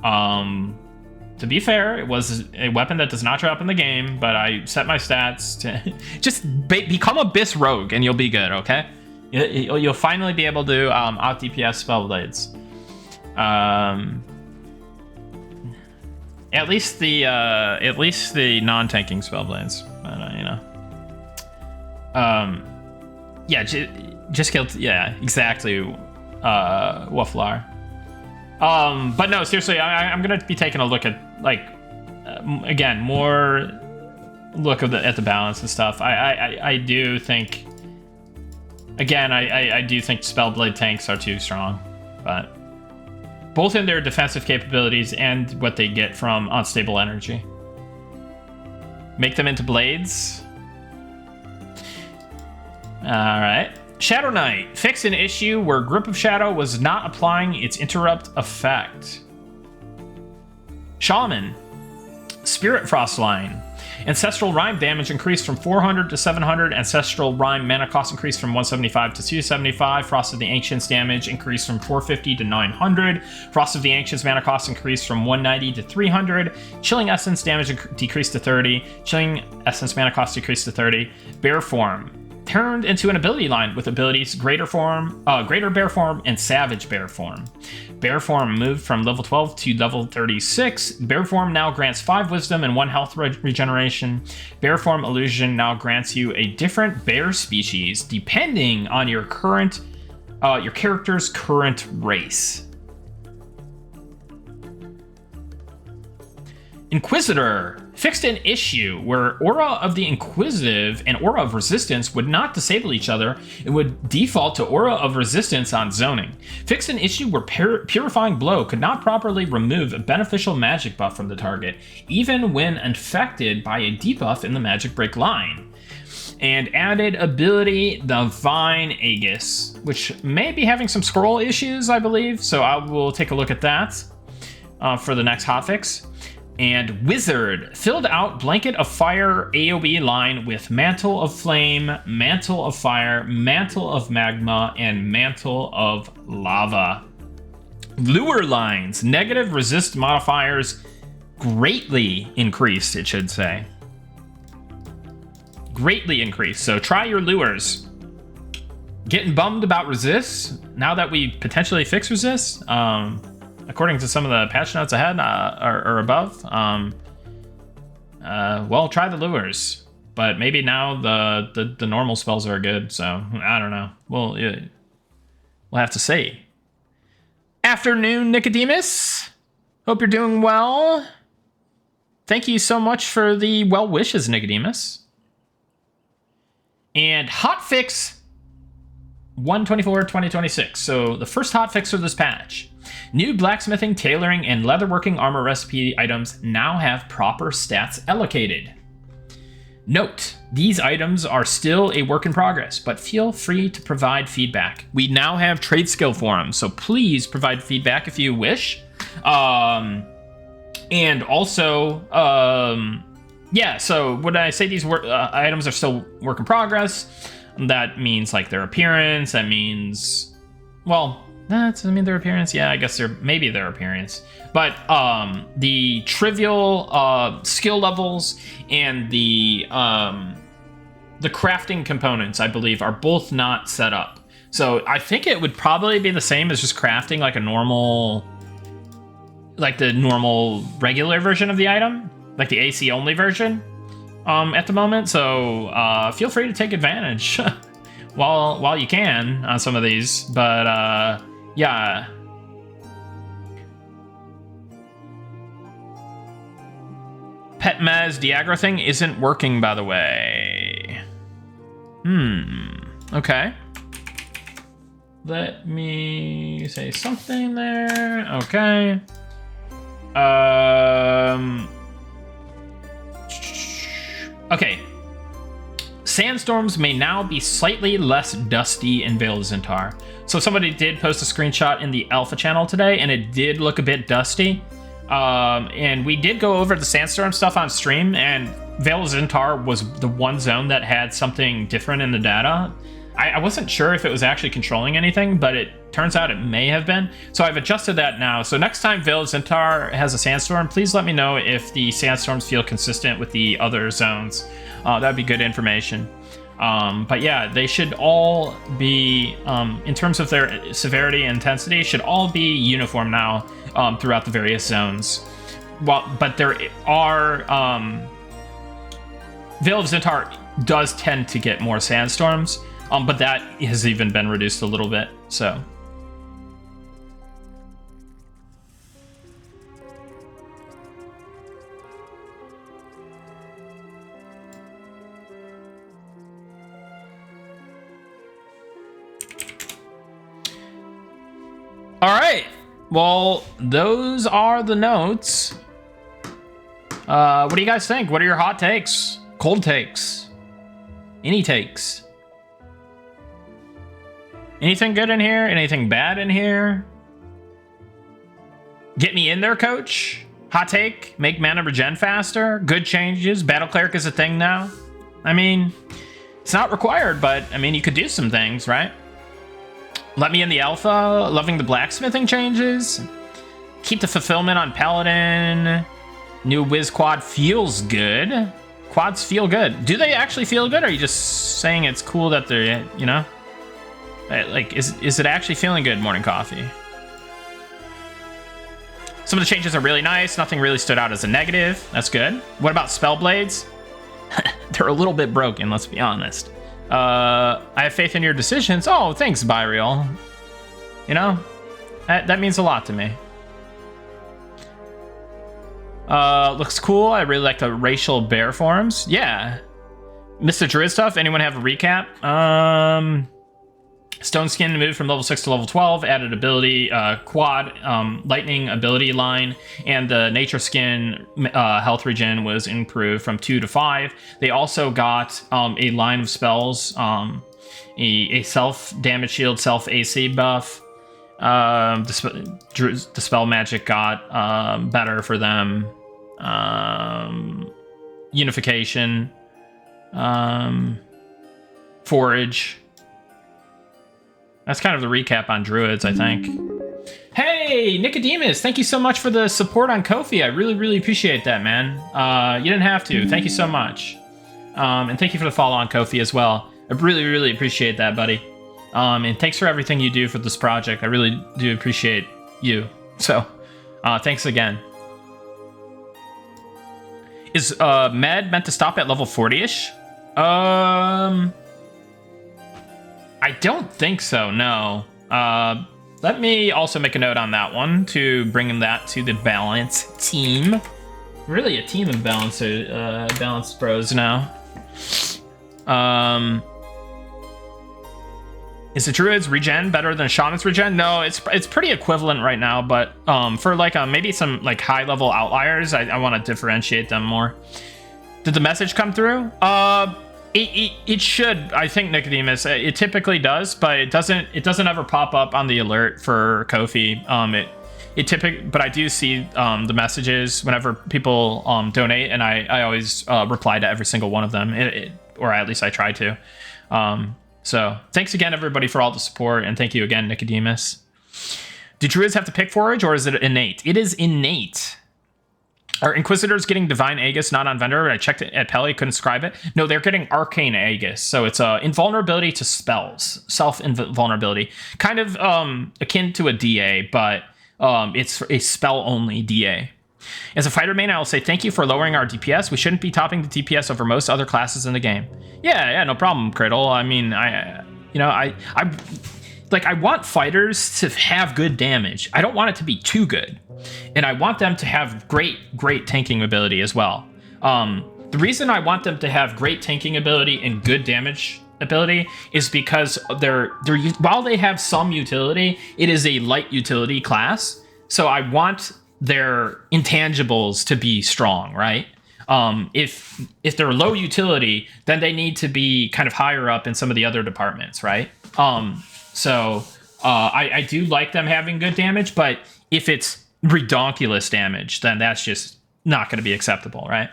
to be fair, it was a weapon that does not show up in the game, but I set my stats to just become Abyss Rogue and you'll be good, okay? You'll finally be able to out DPS spell blades. At least the non-tanking spell blades, but you know. Yeah, just killed. Yeah, exactly. Wafflar. But no, seriously, I'm gonna be taking a look at, like, again, more look at the balance and stuff. I do think, again, I do think Spellblade tanks are too strong, but both in their defensive capabilities and what they get from unstable energy. Make them into blades. All right. Shadow Knight. Fix an issue where Grip of Shadow was not applying its interrupt effect. Shaman. Spirit Frost line. Ancestral Rhyme damage increased from 400 to 700. Ancestral Rhyme mana cost increased from 175 to 275. Frost of the Ancients damage increased from 450 to 900. Frost of the Ancients mana cost increased from 190 to 300. Chilling Essence damage decreased to 30. Chilling Essence mana cost decreased to 30. Bear Form. Turned into an ability line with abilities Greater Bear Form and Savage Bear Form. Bear Form moved from level 12 to level 36. Bear Form now grants 5 wisdom and 1 health regeneration. Bear Form Illusion now grants you a different bear species depending on your character's current race. Inquisitor fixed an issue where Aura of the Inquisitive and Aura of Resistance would not disable each other and would default to Aura of Resistance on zoning. Fixed an issue where Purifying Blow could not properly remove a beneficial magic buff from the target, even when infected by a debuff in the magic break line. And added ability Divine Aegis, which may be having some scroll issues, I believe, so I will take a look at that for the next hotfix. And Wizard filled out Blanket of Fire AoE line with Mantle of Flame, Mantle of Fire, Mantle of Magma, and Mantle of Lava. Lure lines, negative resist modifiers greatly increased, it should say. Greatly increased, so try your lures. Getting bummed about resists now that we potentially fix resists? According to some of the patch notes ahead or above, well, try the lures, but maybe now the normal spells are good. So I don't know. Well, yeah, we'll have to see. Afternoon, Nicodemus. Hope you're doing well. Thank you so much for the well wishes, Nicodemus. And hotfix 1/24/2026. So the first hotfix for this patch. New blacksmithing, tailoring, and leatherworking armor recipe items now have proper stats allocated. Note, these items are still a work in progress, but feel free to provide feedback. We now have trade skill forums, so please provide feedback if you wish. And also, yeah, so when I say these items are still work in progress, that means like their appearance, that means, well, does it mean their appearance? Yeah, I guess maybe their appearance. But the trivial skill levels and the crafting components, I believe, are both not set up. So I think it would probably be the same as just crafting like a normal, like the normal regular version of the item, like the AC only version at the moment. So feel free to take advantage while you can on some of these. But yeah. Pet Mez Diagra thing isn't working, by the way. Okay. Let me say something there. Okay. Okay. Sandstorms may now be slightly less dusty in Vale of Zintar. So somebody did post a screenshot in the alpha channel today, and it did look a bit dusty. And we did go over the sandstorm stuff on stream, and Vale of Zintar was the one zone that had something different in the data. I wasn't sure if it was actually controlling anything, but it turns out it may have been. So I've adjusted that now. So next time Vale of Zintar has a sandstorm, please let me know if the sandstorms feel consistent with the other zones. That'd be good information. But yeah, they should all be, in terms of their severity and intensity, should all be uniform now throughout the various zones. But there are... Vale of Zintar does tend to get more sandstorms, but that has even been reduced a little bit, so... All right, well, those are the notes. What do you guys think? What are your hot takes? Cold takes? Any takes? Anything good in here? Anything bad in here? Get me in there, coach. Hot take, make mana regen faster. Good changes. Battle Cleric is a thing now. I mean, it's not required, but I mean, you could do some things, right? Let me in the alpha. Loving the blacksmithing changes. Keep the fulfillment on Paladin. New Wiz Quad feels good. Quads feel good. Do they actually feel good? Or are you just saying it's cool that they're, you know? Like, is it actually feeling good, Morning Coffee? Some of the changes are really nice. Nothing really stood out as a negative. That's good. What about spell blades? They're a little bit broken, let's be honest. I have faith in your decisions. Oh, thanks, Byreal. You know, that means a lot to me. Looks cool. I really like the racial bear forms. Yeah. Mr. Druid stuff. Anyone have a recap? Stone Skin moved from level 6 to level 12, added ability, quad, lightning ability line, and the Nature Skin health regen was improved from 2 to 5. They also got a line of spells, a self damage shield, self AC buff. The spell magic got better for them. Unification, forage. That's kind of the recap on druids, I think. Hey, Nicodemus, thank you so much for the support on Ko-fi. I really, really appreciate that, man. You didn't have to. Thank you so much. And thank you for the follow on Ko-fi as well. I really, really appreciate that, buddy. And thanks for everything you do for this project. I really do appreciate you. So, thanks again. Is Med meant to stop at level 40-ish? I don't think so, no. Let me also make a note on that one to bring that to the balance team. Really a team of balance bros now. Is the druid's regen better than shaman's regen? No, it's pretty equivalent right now, but for like maybe some like high level outliers, I want to differentiate them more. Did the message come through? It should, I think, Nicodemus. It typically does, but it doesn't ever pop up on the alert for Ko-fi. But I do see the messages whenever people donate, and I always reply to every single one of them, or at least I try to. So thanks again, everybody, for all the support, and thank you again, Nicodemus. Do druids have to pick forage, or is it innate? It is innate. Are Inquisitors getting Divine Aegis not on vendor? I checked it at Peli, couldn't describe it. No, they're getting Arcane Aegis. So it's invulnerability to spells. Self-invulnerability. Kind of akin to a DA, but it's a spell-only DA. As a fighter main, I will say thank you for lowering our DPS. We shouldn't be topping the DPS over most other classes in the game. Yeah, no problem, Cradle. I mean, I want fighters to have good damage. I don't want it to be too good. And I want them to have great tanking ability as well. The reason I want them to have great tanking ability and good damage ability is because while they have some utility, it is a light utility class. So I want their intangibles to be strong, right? If they're low utility, then they need to be kind of higher up in some of the other departments, right? I do like them having good damage, but if it's redonkulous damage, then that's just not going to be acceptable, right?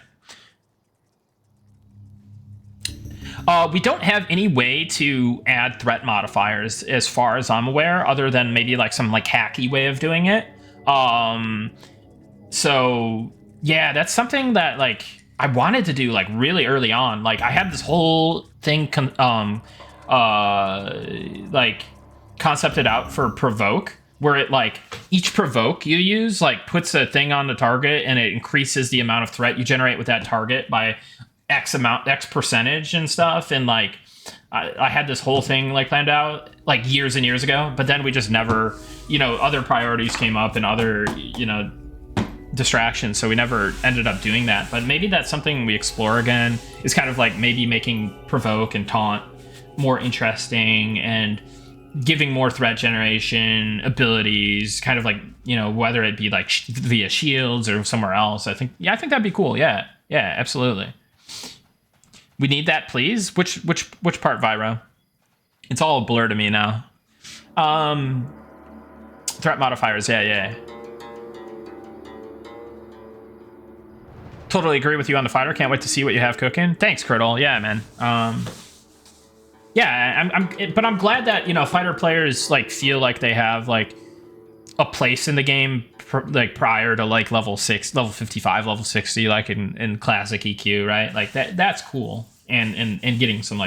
We don't have any way to add threat modifiers as far as I'm aware, other than maybe like some like hacky way of doing it. So yeah, that's something that like I wanted to do like really early on. Like I had this whole thing like concepted out for provoke, where it like each provoke you use like puts a thing on the target and it increases the amount of threat you generate with that target by X percentage and stuff. And like I had this whole thing like planned out like years and years ago, but then we just never, other priorities came up and other, distractions. So we never ended up doing that. But maybe that's something we explore again, is kind of like maybe making provoke and taunt more interesting and giving more threat generation abilities, kind of like, whether it be like via shields or somewhere else. I think that'd be cool. Yeah, absolutely. We need that, please. Which part, Viro? It's all a blur to me now. Threat modifiers, yeah. Totally agree with you on the fighter. Can't wait to see what you have cooking. Thanks, Curdle. Yeah, man. But I'm glad that fighter players like feel like they have like a place in the game like prior to like level 55, level 60, like in classic EQ, right? Like that's cool, and getting some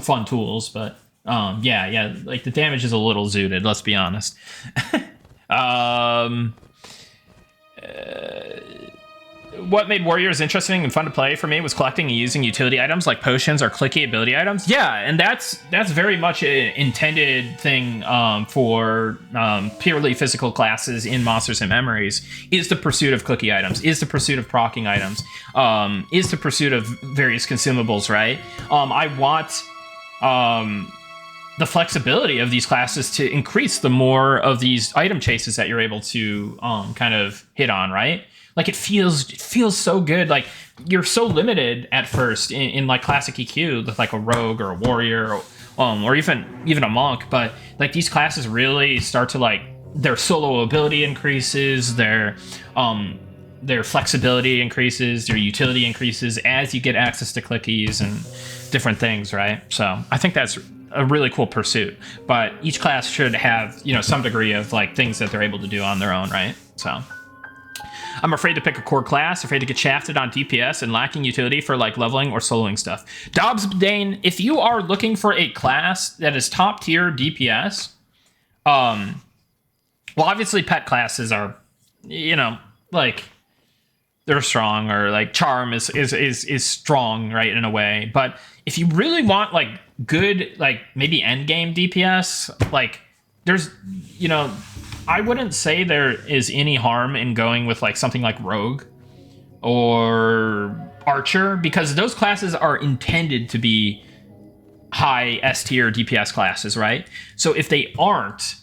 fun tools. But yeah, like the damage is a little zooted. Let's be honest. what made Warriors interesting and fun to play for me was collecting and using utility items like potions or clicky ability items. Yeah, and that's very much an intended thing for purely physical classes in Monsters and Memories, is the pursuit of clicky items, is the pursuit of proccing items, is the pursuit of various consumables, right? I want the flexibility of these classes to increase the more of these item chases that you're able to kind of hit on, right? Like it feels so good. Like you're so limited at first in like classic EQ with like a rogue or a warrior or even a monk, but like these classes really start to like their solo ability increases, their flexibility increases, their utility increases as you get access to clickies and different things, right? So I think that's a really cool pursuit, but each class should have, you know, some degree of like things that they're able to do on their own, right? So I'm afraid to pick a core class, afraid to get shafted on DPS and lacking utility for like leveling or soloing stuff. Dobbs Dane, if you are looking for a class that is top tier DPS, well, obviously pet classes are, you know, like they're strong, or like charm is strong, right, in a way. But if you really want like good, like maybe end game DPS, like there's, you know, I wouldn't say there is any harm in going with like something like Rogue or Archer, because those classes are intended to be high S tier DPS classes, right? So if they aren't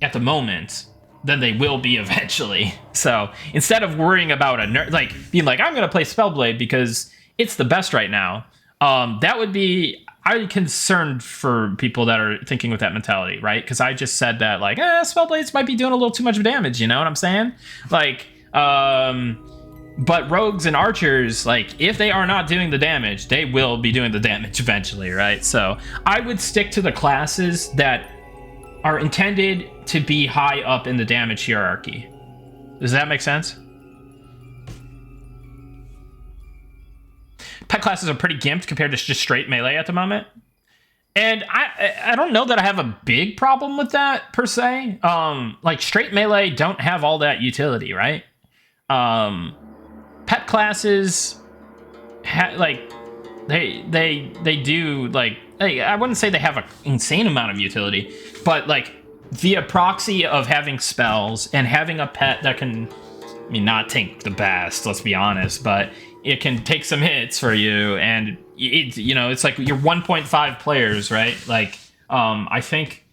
at the moment, then they will be eventually. So instead of worrying about like being like, I'm going to play Spellblade because it's the best right now, that would be, I'm concerned for people that are thinking with that mentality, right? Because I just said that, like, Spellblades might be doing a little too much damage, you know what I'm saying? Like, but rogues and archers, like, if they are not doing the damage, they will be doing the damage eventually, right? So I would stick to the classes that are intended to be high up in the damage hierarchy. Does that make sense? Pet classes are pretty gimped compared to just straight melee at the moment. And I don't know that I have a big problem with that, per se. Like, straight melee don't have all that utility, right? Pet classes, like, they do, like, I wouldn't say they have an insane amount of utility, but, like, via proxy of having spells and having a pet that can, I mean, not tank the best, let's be honest, but it can take some hits for you, and it, you know, it's like you're 1.5 players, right? Like, I think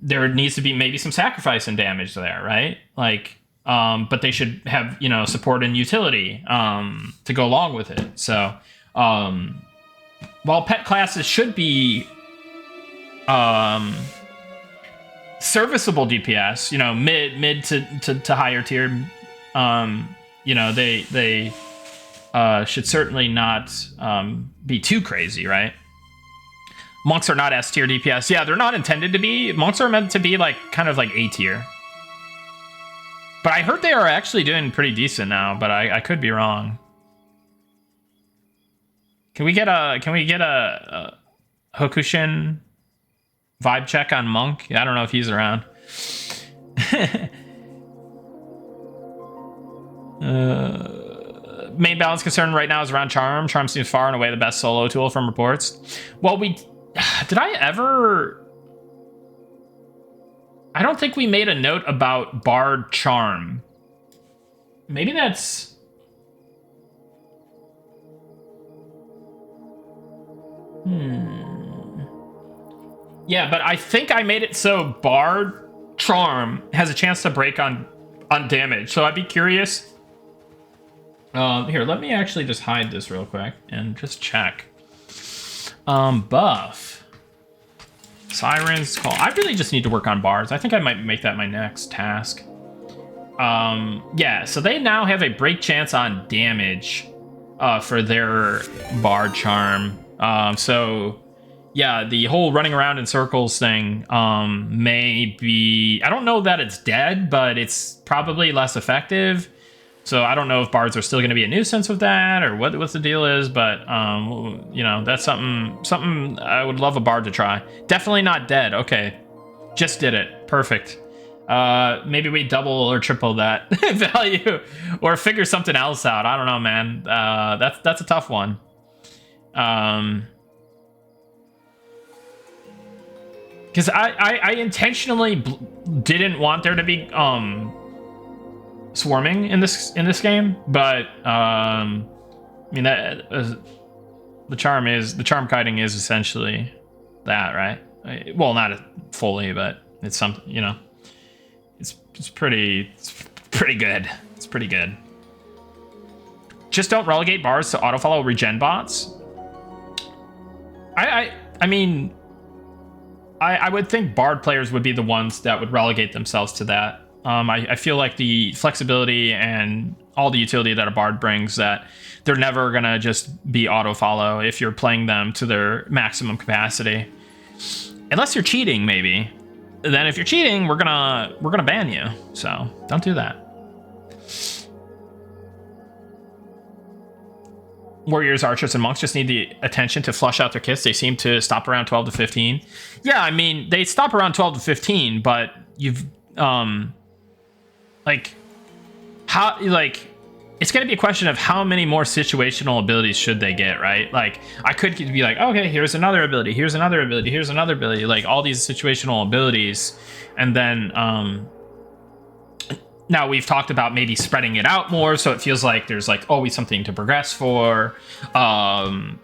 there needs to be maybe some sacrifice and damage there, right? Like, but they should have, you know, support and utility to go along with it. So, while pet classes should be serviceable DPS, you know, mid to higher tier, you know, they should certainly not be too crazy, right? Monks are not S tier DPS. Yeah, they're not intended to be. Monks are meant to be like kind of like A tier. But I heard they are actually doing pretty decent now, but I could be wrong. Can we get a Hokushin vibe check on Monk? I don't know if he's around. Main balance concern right now is around Charm. Charm seems far and away the best solo tool from reports. Well, did I ever... I don't think we made a note about Bard Charm. Maybe that's... Yeah, but I think I made it so Bard Charm has a chance to break on damage. So I'd be curious. Here, let me actually just hide this real quick and just check. Buff. Siren's Call. I really just need to work on bards. I think I might make that my next task. Yeah, so they now have a break chance on damage for their Bard Charm. So, yeah, the whole running around in circles thing may be... I don't know that it's dead, but it's probably less effective. So I don't know if bards are still going to be a nuisance with that, or what the deal is, but you know, that's something I would love a bard to try. Definitely not dead. Okay, just did it. Perfect. Maybe we double or triple that value, or figure something else out. I don't know, man. That's a tough one. Because I intentionally didn't want there to be swarming in this game, but I mean that the charm kiting is essentially that, right? Well, not fully, but it's something, you know. It's pretty good. It's pretty good. Just don't relegate bars to autofollow regen bots. I mean, I would think Bard players would be the ones that would relegate themselves to that. I feel like the flexibility and all the utility that a Bard brings, that they're never gonna just be auto-follow if you're playing them to their maximum capacity. Unless you're cheating, maybe. Then if you're cheating, we're gonna ban you. So don't do that. Warriors, archers, and monks just need the attention to flush out their kits. They seem to stop around 12 to 15. Yeah, I mean, they stop around 12 to 15, but you've like, how, like, it's going to be a question of how many more situational abilities should they get, right? Like, I could be like, okay, here's another ability, here's another ability, here's another ability, like all these situational abilities. And then now we've talked about maybe spreading it out more, so it feels like there's like always something to progress for, and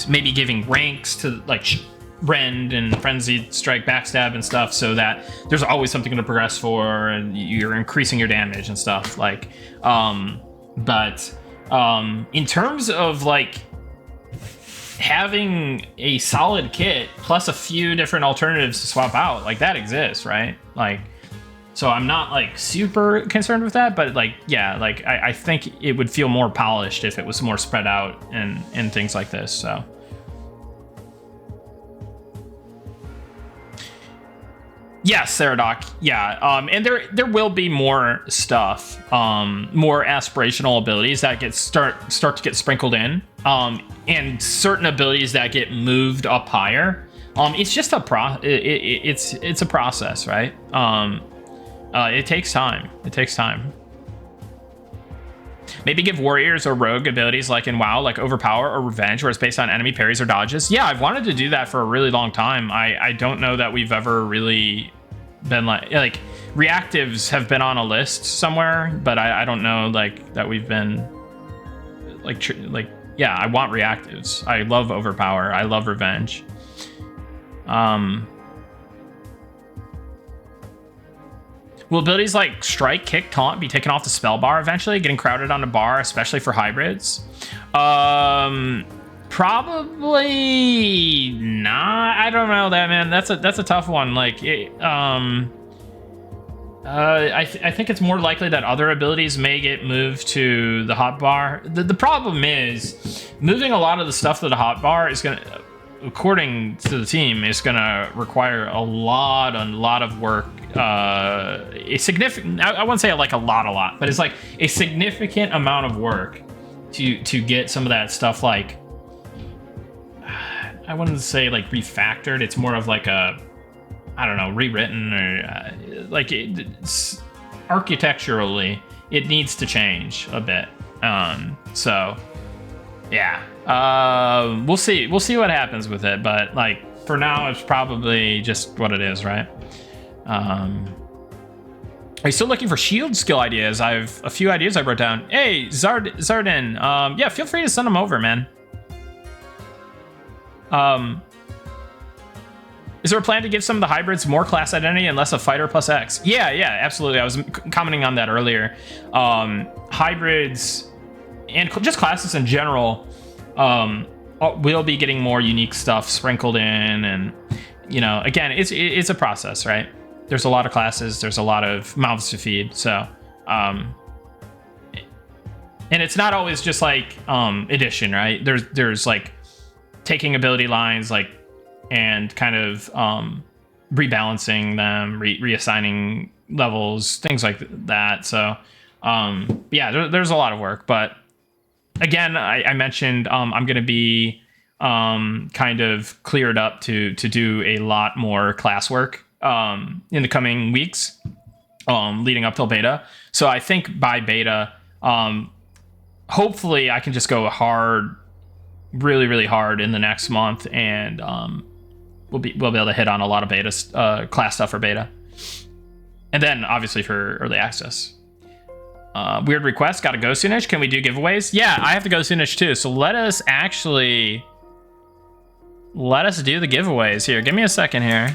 maybe giving ranks to like Rend and Frenzied Strike, Backstab and stuff, so that there's always something to progress for, and you're increasing your damage and stuff. Like, but in terms of like having a solid kit plus a few different alternatives to swap out, like that exists, right? Like, so I'm not like super concerned with that, but like, yeah, like I think it would feel more polished if it was more spread out and things like this. So yes, Saradoc, yeah, and there will be more stuff, more aspirational abilities that start to get sprinkled in, and certain abilities that get moved up higher. It's just it's a process, right? It takes time. It takes time. Maybe give warriors or rogue abilities like in WoW, like Overpower or Revenge, where it's based on enemy parries or dodges. Yeah, I've wanted to do that for a really long time. I don't know that we've ever really been like reactives have been on a list somewhere, but I don't know like that we've been like yeah, I want reactives. I love Overpower. I love Revenge. Will abilities like Strike, Kick, Taunt be taken off the spell bar eventually, getting crowded on the bar, especially for hybrids? Probably not. I don't know that, man. That's a tough one. Like, I think it's more likely that other abilities may get moved to the hotbar. The problem is moving a lot of the stuff to the hotbar is gonna, according to the team, is gonna require a lot of work. A significant, I wouldn't say like a lot, but it's like a significant amount of work to get some of that stuff, like, I wouldn't say like refactored. It's more of like a, I don't know, rewritten, or like it's architecturally it needs to change a bit. So yeah, we'll see what happens with it, but like for now it's probably just what it is, right? Are you still looking for shield skill ideas? I have a few ideas I wrote down. Hey, Zardin, yeah, feel free to send them over, man. Is there a plan to give some of the hybrids more class identity and less of fighter plus X? Yeah, absolutely. I was commenting on that earlier. Hybrids and just classes in general will be getting more unique stuff sprinkled in, and you know, again, it's a process, right? There's a lot of classes, there's a lot of mouths to feed, so and it's not always just like addition, right? There's like taking ability lines, like, and kind of rebalancing them, reassigning levels, things like that. So yeah, there's a lot of work, but again, I mentioned I'm going to be kind of cleared up to do a lot more class work in the coming weeks, leading up till beta. So I think by beta, hopefully I can just go hard, really, really hard in the next month, and we'll be able to hit on a lot of beta class stuff for beta, and then obviously for early access. Weird request, got to go soonish. Can we do giveaways? Yeah, I have to go soonish too. So let us do the giveaways here. Give me a second here.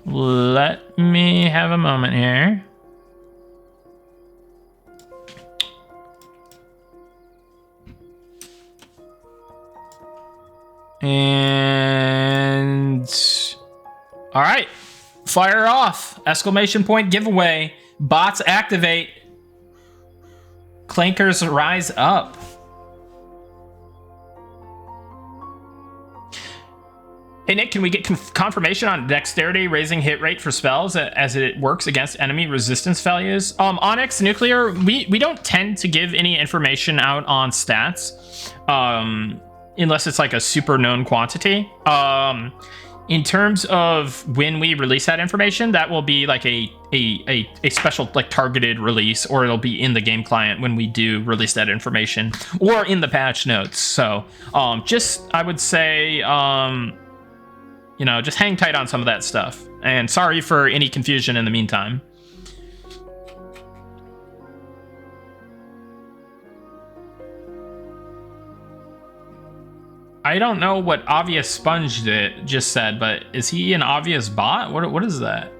Let me have a moment here. And all right, fire off. Exclamation point giveaway. Bots activate. Clankers rise up. Hey Nick, can we get confirmation on dexterity raising hit rate for spells as it works against enemy resistance values? Onyx Nuclear, we don't tend to give any information out on stats unless it's like a super known quantity. In terms of when we release that information, that will be like a special like targeted release, or it'll be in the game client when we do release that information, or in the patch notes. So just I would say you know, just hang tight on some of that stuff. And sorry for any confusion in the meantime. I don't know what Obvious Sponge just said, but is he an obvious bot? What is that?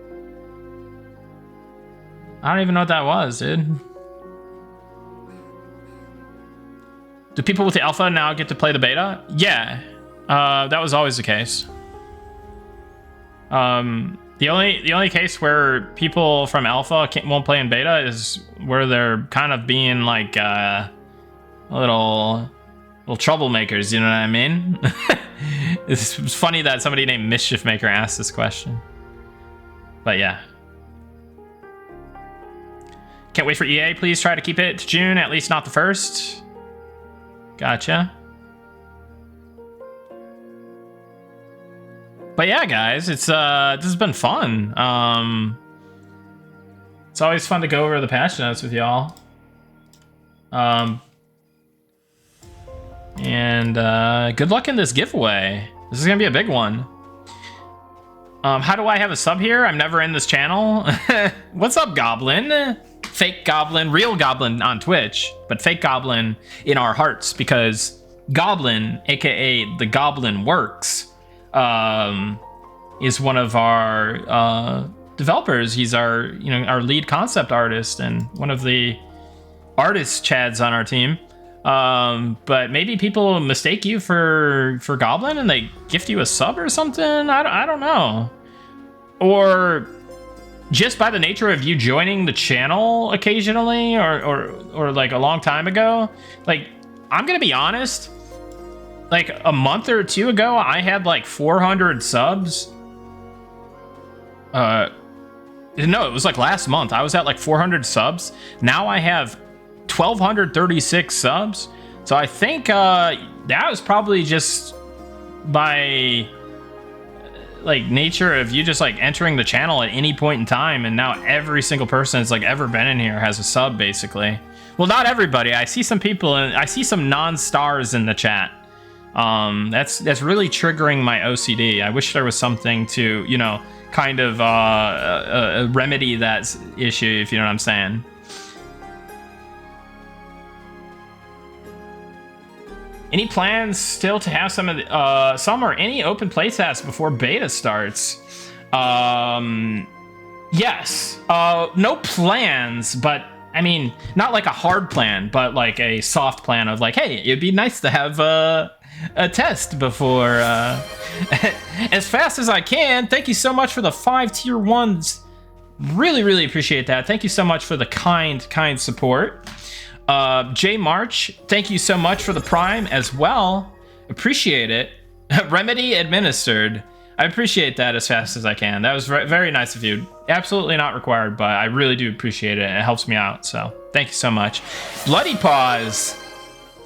I don't even know what that was, dude. Do people with the alpha now get to play the beta? Yeah, that was always the case. The only case where people from alpha won't play in beta is where they're kind of being like little troublemakers, you know what I mean? It's funny that somebody named Mischief Maker asked this question. But yeah. Can't wait for EA. Please try to keep it to June, at least not the 1st. Gotcha. But yeah, guys, it's this has been fun. It's always fun to go over the patch notes with y'all. And good luck in this giveaway. This is gonna be a big one. How do I have a sub here? I'm never in this channel. What's up, Goblin? Fake Goblin, real Goblin on Twitch, but fake Goblin in our hearts, because Goblin, aka the Goblin Works, is one of our developers. He's our our lead concept artist and one of the artist chads on our team. But maybe people mistake you for Goblin and they gift you a sub or something. I don't know. Or just by the nature of you joining the channel occasionally or like a long time ago. Like, I'm gonna be honest, like a month or two ago, I had like 400 subs. No, it was like last month. I was at like 400 subs. Now I have 1,236 subs. So I think that was probably just by like nature of you just like entering the channel at any point in time, and now every single person that's like ever been in here has a sub, basically. Well, not everybody. I see some people, and I see some non-stars in the chat. That's really triggering my OCD. I wish there was something to, you know, kind of remedy that issue, if you know what I'm saying. Any plans still to have some of the, some or any open playtests before beta starts? Yes. No plans, but I mean, not like a hard plan, but like a soft plan of like, hey, it'd be nice to have a test before as fast as I can. Thank you so much for the 5 tier 1s. Really appreciate that. Thank you so much for the kind support. J March, thank you so much for the Prime as well. Appreciate it. Remedy administered. I appreciate that as fast as I can. That was very nice of you. Absolutely not required, but I really do appreciate it, and it helps me out. So thank you so much. Bloody Paws,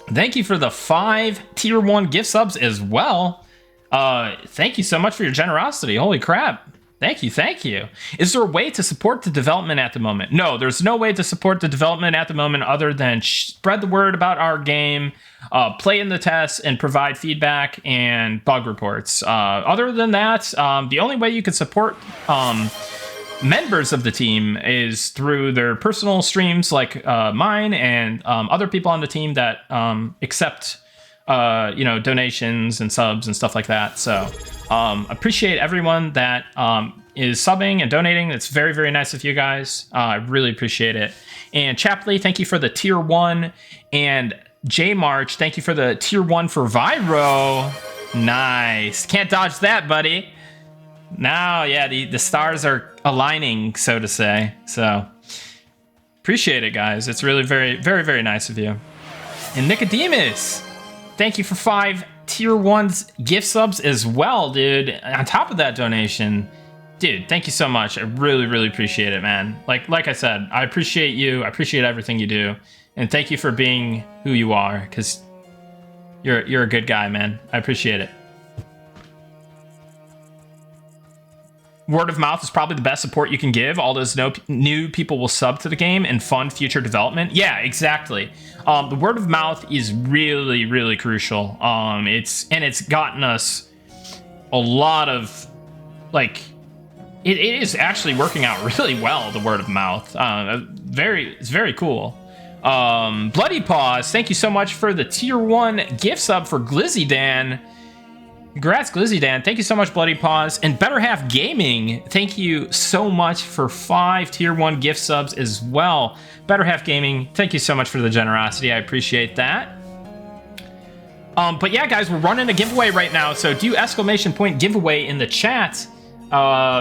thank you for the 5 tier 1 gift subs as well. Thank you so much for your generosity. Holy crap. Thank you, thank you. Is there a way to support the development at the moment? No, there's no way to support the development at the moment other than spread the word about our game, play in the tests, and provide feedback and bug reports. Other than that, the only way you can support members of the team is through their personal streams like mine and other people on the team that accept donations and subs and stuff like that. So appreciate everyone that is subbing and donating. It's very, very nice of you guys. I really appreciate it. And Chapley, thank you for the tier 1. And J March, thank you for the tier 1 for Viro. Nice. Can't dodge that, buddy. Now, yeah, the stars are aligning, so to say. So appreciate it, guys. It's really very, very, very nice of you. And Nicodemus, thank you for 5 tier 1s gift subs as well, dude. On top of that donation, dude, thank you so much. I really, really appreciate it, man. Like I said, I appreciate you. I appreciate everything you do. And thank you for being who you are, because you're a good guy, man. I appreciate it. Word of mouth is probably the best support you can give. All those new people will sub to the game and fund future development. Yeah, exactly. The word of mouth is really, really crucial. It's gotten us a lot of, like, it is actually working out really well, the word of mouth. It's very cool. Bloody Paws, thank you so much for the tier 1 gift sub for Glizzy Dan. Congrats, Glizzy Dan. Thank you so much, Bloody Paws. And Better Half Gaming, thank you so much for 5 tier 1 gift subs as well. Better Half Gaming, thank you so much for the generosity. I appreciate that. But yeah, guys, we're running a giveaway right now. So do ! giveaway in the chat.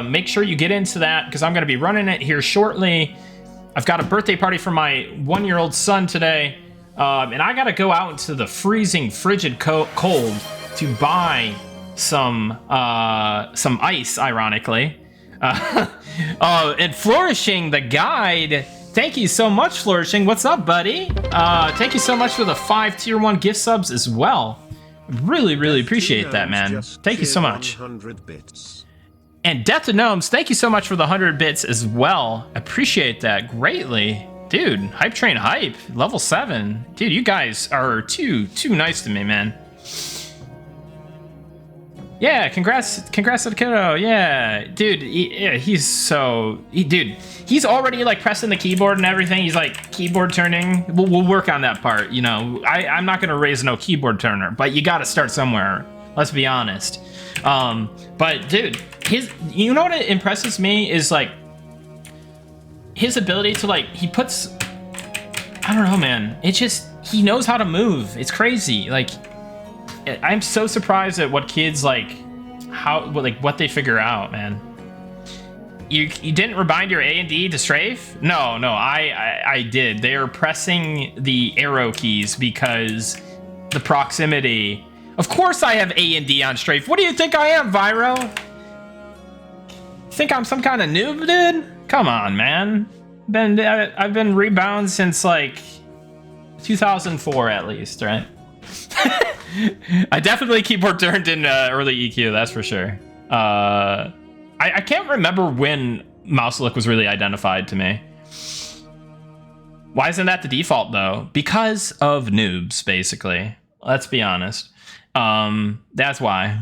Make sure you get into that because I'm going to be running it here shortly. I've got a birthday party for my 1-year-old son today. And I got to go out into the freezing, frigid cold to buy some ice, ironically. And Flourishing, the guide, thank you so much, Flourishing. What's up, buddy? Thank you so much for the 5 tier 1 gift subs as well. Really, really appreciate that, man. Thank you so much. And Death to Gnomes, thank you so much for the 100 bits as well. Appreciate that greatly. Dude, Hype Train Hype, level 7. Dude, you guys are too nice to me, man. Yeah, congrats to the kiddo. Yeah, dude, he's already like pressing the keyboard and everything. He's like keyboard turning. We'll work on that part. You know, I'm not gonna raise no keyboard turner, but you got to start somewhere. Let's be honest. But dude, you know what impresses me is like his ability to like he puts. I don't know, man. It's just he knows how to move. It's crazy. Like. I'm so surprised at what kids like, what they figure out, man. You didn't rebind your A and D to strafe? No, I did. They are pressing the arrow keys because the proximity. Of course I have A and D on strafe. What do you think I am, Viro? Think I'm some kind of noob, dude? Come on, man. I've been rebound since like 2004 at least, right? I definitely keyboard turned in early EQ, that's for sure. I can't remember when mouse look was really identified to me. Why isn't that the default though? Because of noobs, basically. Let's be honest. That's why.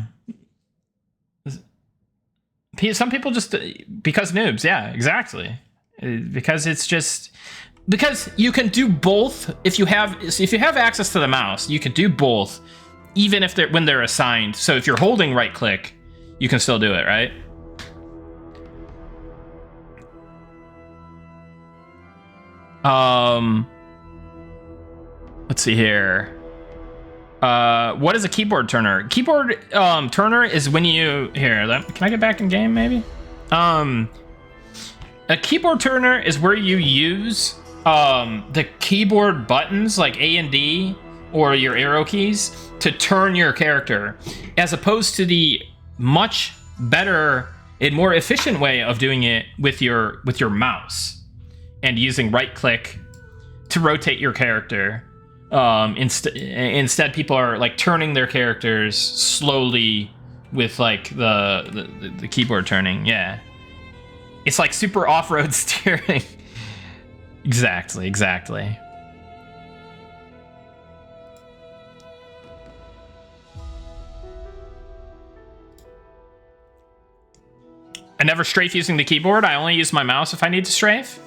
Some people just because noobs, yeah, exactly. Because it's just because you can do both if you have access to the mouse, you can do both even if when they're assigned. So if you're holding right click, you can still do it, right? Let's see here. What is a keyboard turner? Keyboard turner is when you can I get back in game maybe? A keyboard turner is where you use the keyboard buttons like A and D or your arrow keys to turn your character, as opposed to the much better and more efficient way of doing it with your mouse and using right click to rotate your character. Instead people are like turning their characters slowly with like the keyboard turning. Yeah, it's like super off-road steering. Exactly. I never strafe using the keyboard. I only use my mouse if I need to strafe.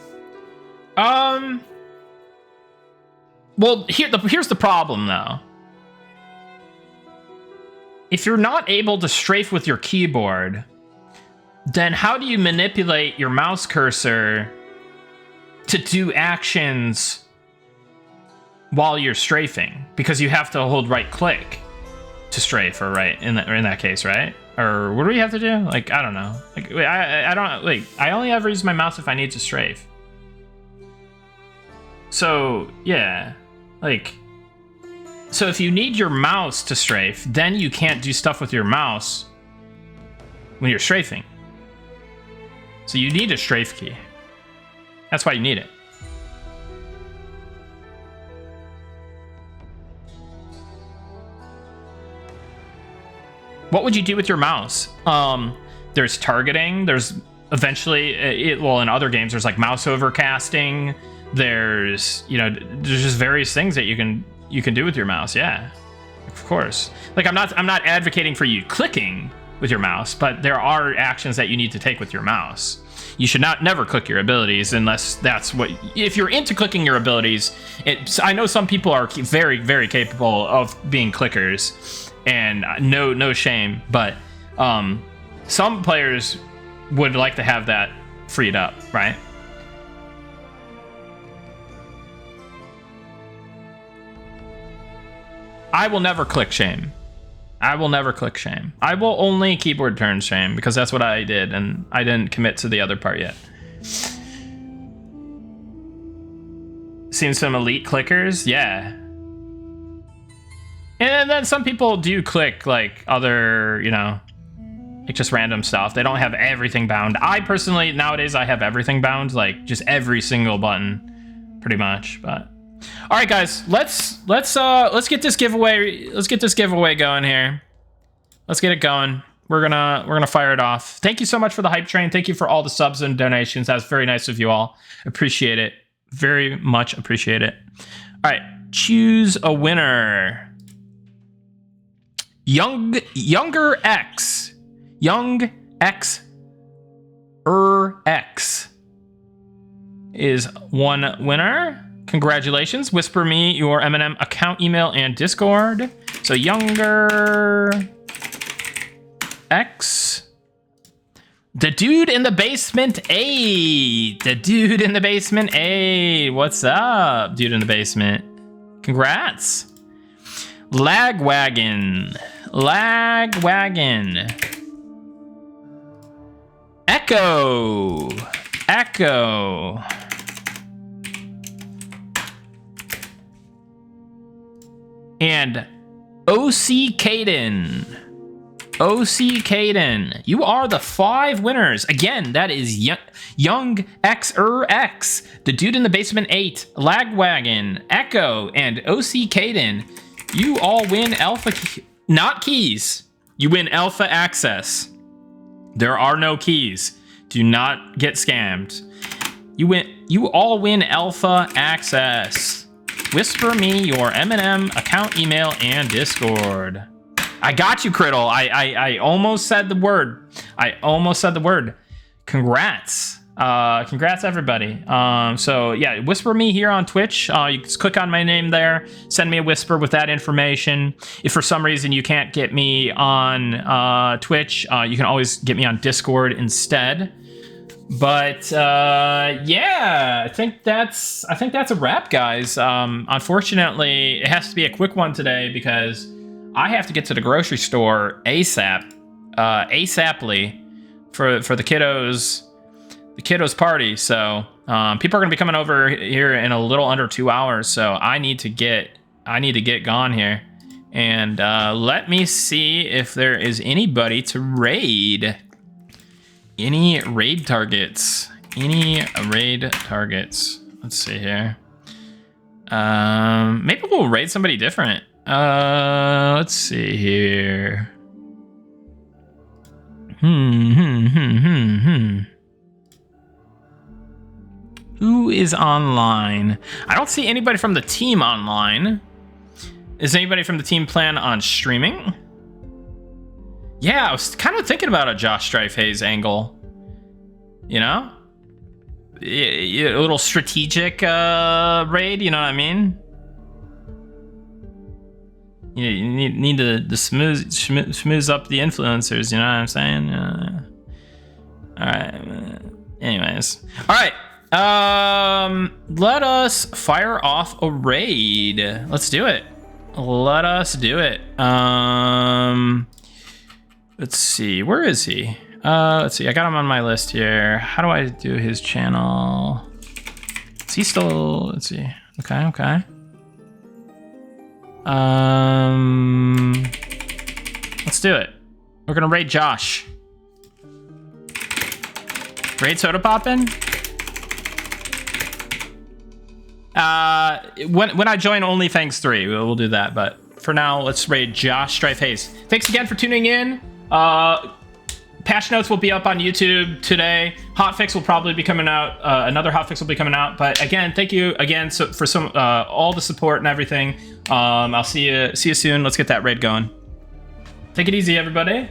Well, here's the problem, though. If you're not able to strafe with your keyboard, then how do you manipulate your mouse cursor to do actions while you're strafing? Because you have to hold right-click to strafe, or right in that case, right? Or what do we have to do? Like, I don't know. Like, I don't like. I only ever use my mouse if I need to strafe. So yeah, like, so if you need your mouse to strafe, then you can't do stuff with your mouse when you're strafing. So you need a strafe key. That's why you need it. What would you do with your mouse? There's targeting. There's eventually, well, in other games, there's like mouse overcasting. There's, there's just various things that you can do with your mouse. Yeah, of course. Like I'm not advocating for you clicking with your mouse, but there are actions that you need to take with your mouse. You should never click your abilities unless that's what. If you're into clicking your abilities, I know some people are very, very capable of being clickers. And no shame, but some players would like to have that freed up, right? I will never click shame. I will never click shame. I will only keyboard turn shame because that's what I did, and I didn't commit to the other part yet. Seen some elite clickers? Yeah. And then some people do click like other, like just random stuff. They don't have everything bound. I personally, nowadays, I have everything bound, like just every single button, pretty much. But all right, guys, let's get this giveaway. Let's get this giveaway going here. Let's get it going. We're gonna fire it off. Thank you so much for the hype train. Thank you for all the subs and donations. That's very nice of you all. Appreciate it. Very much appreciate it. All right, choose a winner. Younger X is one winner. Congratulations. Whisper me your M&M account, email, and Discord. So Younger X. The dude in the basement A. The dude in the basement A. What's up, dude in the basement? Congrats. Lagwagon. Echo. And OC Caden. You are the 5 winners. Again, that is Young X, the dude in the basement 8, Lagwagon, Echo, and OC Caden. You all win alpha, not keys. You win alpha access. There are no keys. Do not get scammed. You all win alpha access. Whisper me your M&M account, email, and Discord. I got you, Criddle. I almost said the word. Congrats. Congrats, everybody. So yeah, whisper me here on Twitch. You just click on my name there, send me a whisper with that information. If for some reason you can't get me on Twitch, you can always get me on Discord instead. But yeah, I think that's a wrap, guys. Unfortunately, it has to be a quick one today because I have to get to the grocery store ASAP, ASAPly for the kiddos. The kiddos party, so people are gonna be coming over here in a little under 2 hours, so I need to get gone here. And let me see if there is anybody to raid. Any raid targets? Let's see here. Maybe we'll raid somebody different. Let's see here. Who is online? I don't see anybody from the team online. Is anybody from the team plan on streaming? Yeah, I was kind of thinking about a Josh Strife Hayes angle. You know? A little strategic raid, you know what I mean? You need to smooth up the influencers, you know what I'm saying? All right. Anyways. All right. Let us fire off a raid. Let's do it. Let us do it. Let's see. Where is he? Let's see. I got him on my list here. How do I do his channel? Is he still? Let's see. Okay. Let's do it. We're gonna raid Josh. Raid Soda Poppin'? When I join OnlyFans 3, we'll do that. But for now, let's raid Josh Strife Hayes. Thanks again for tuning in. Patch notes will be up on YouTube today. Hotfix will probably be coming out. Another hotfix will be coming out. But again, thank you again for all the support and everything. I'll see you soon. Let's get that raid going. Take it easy, everybody.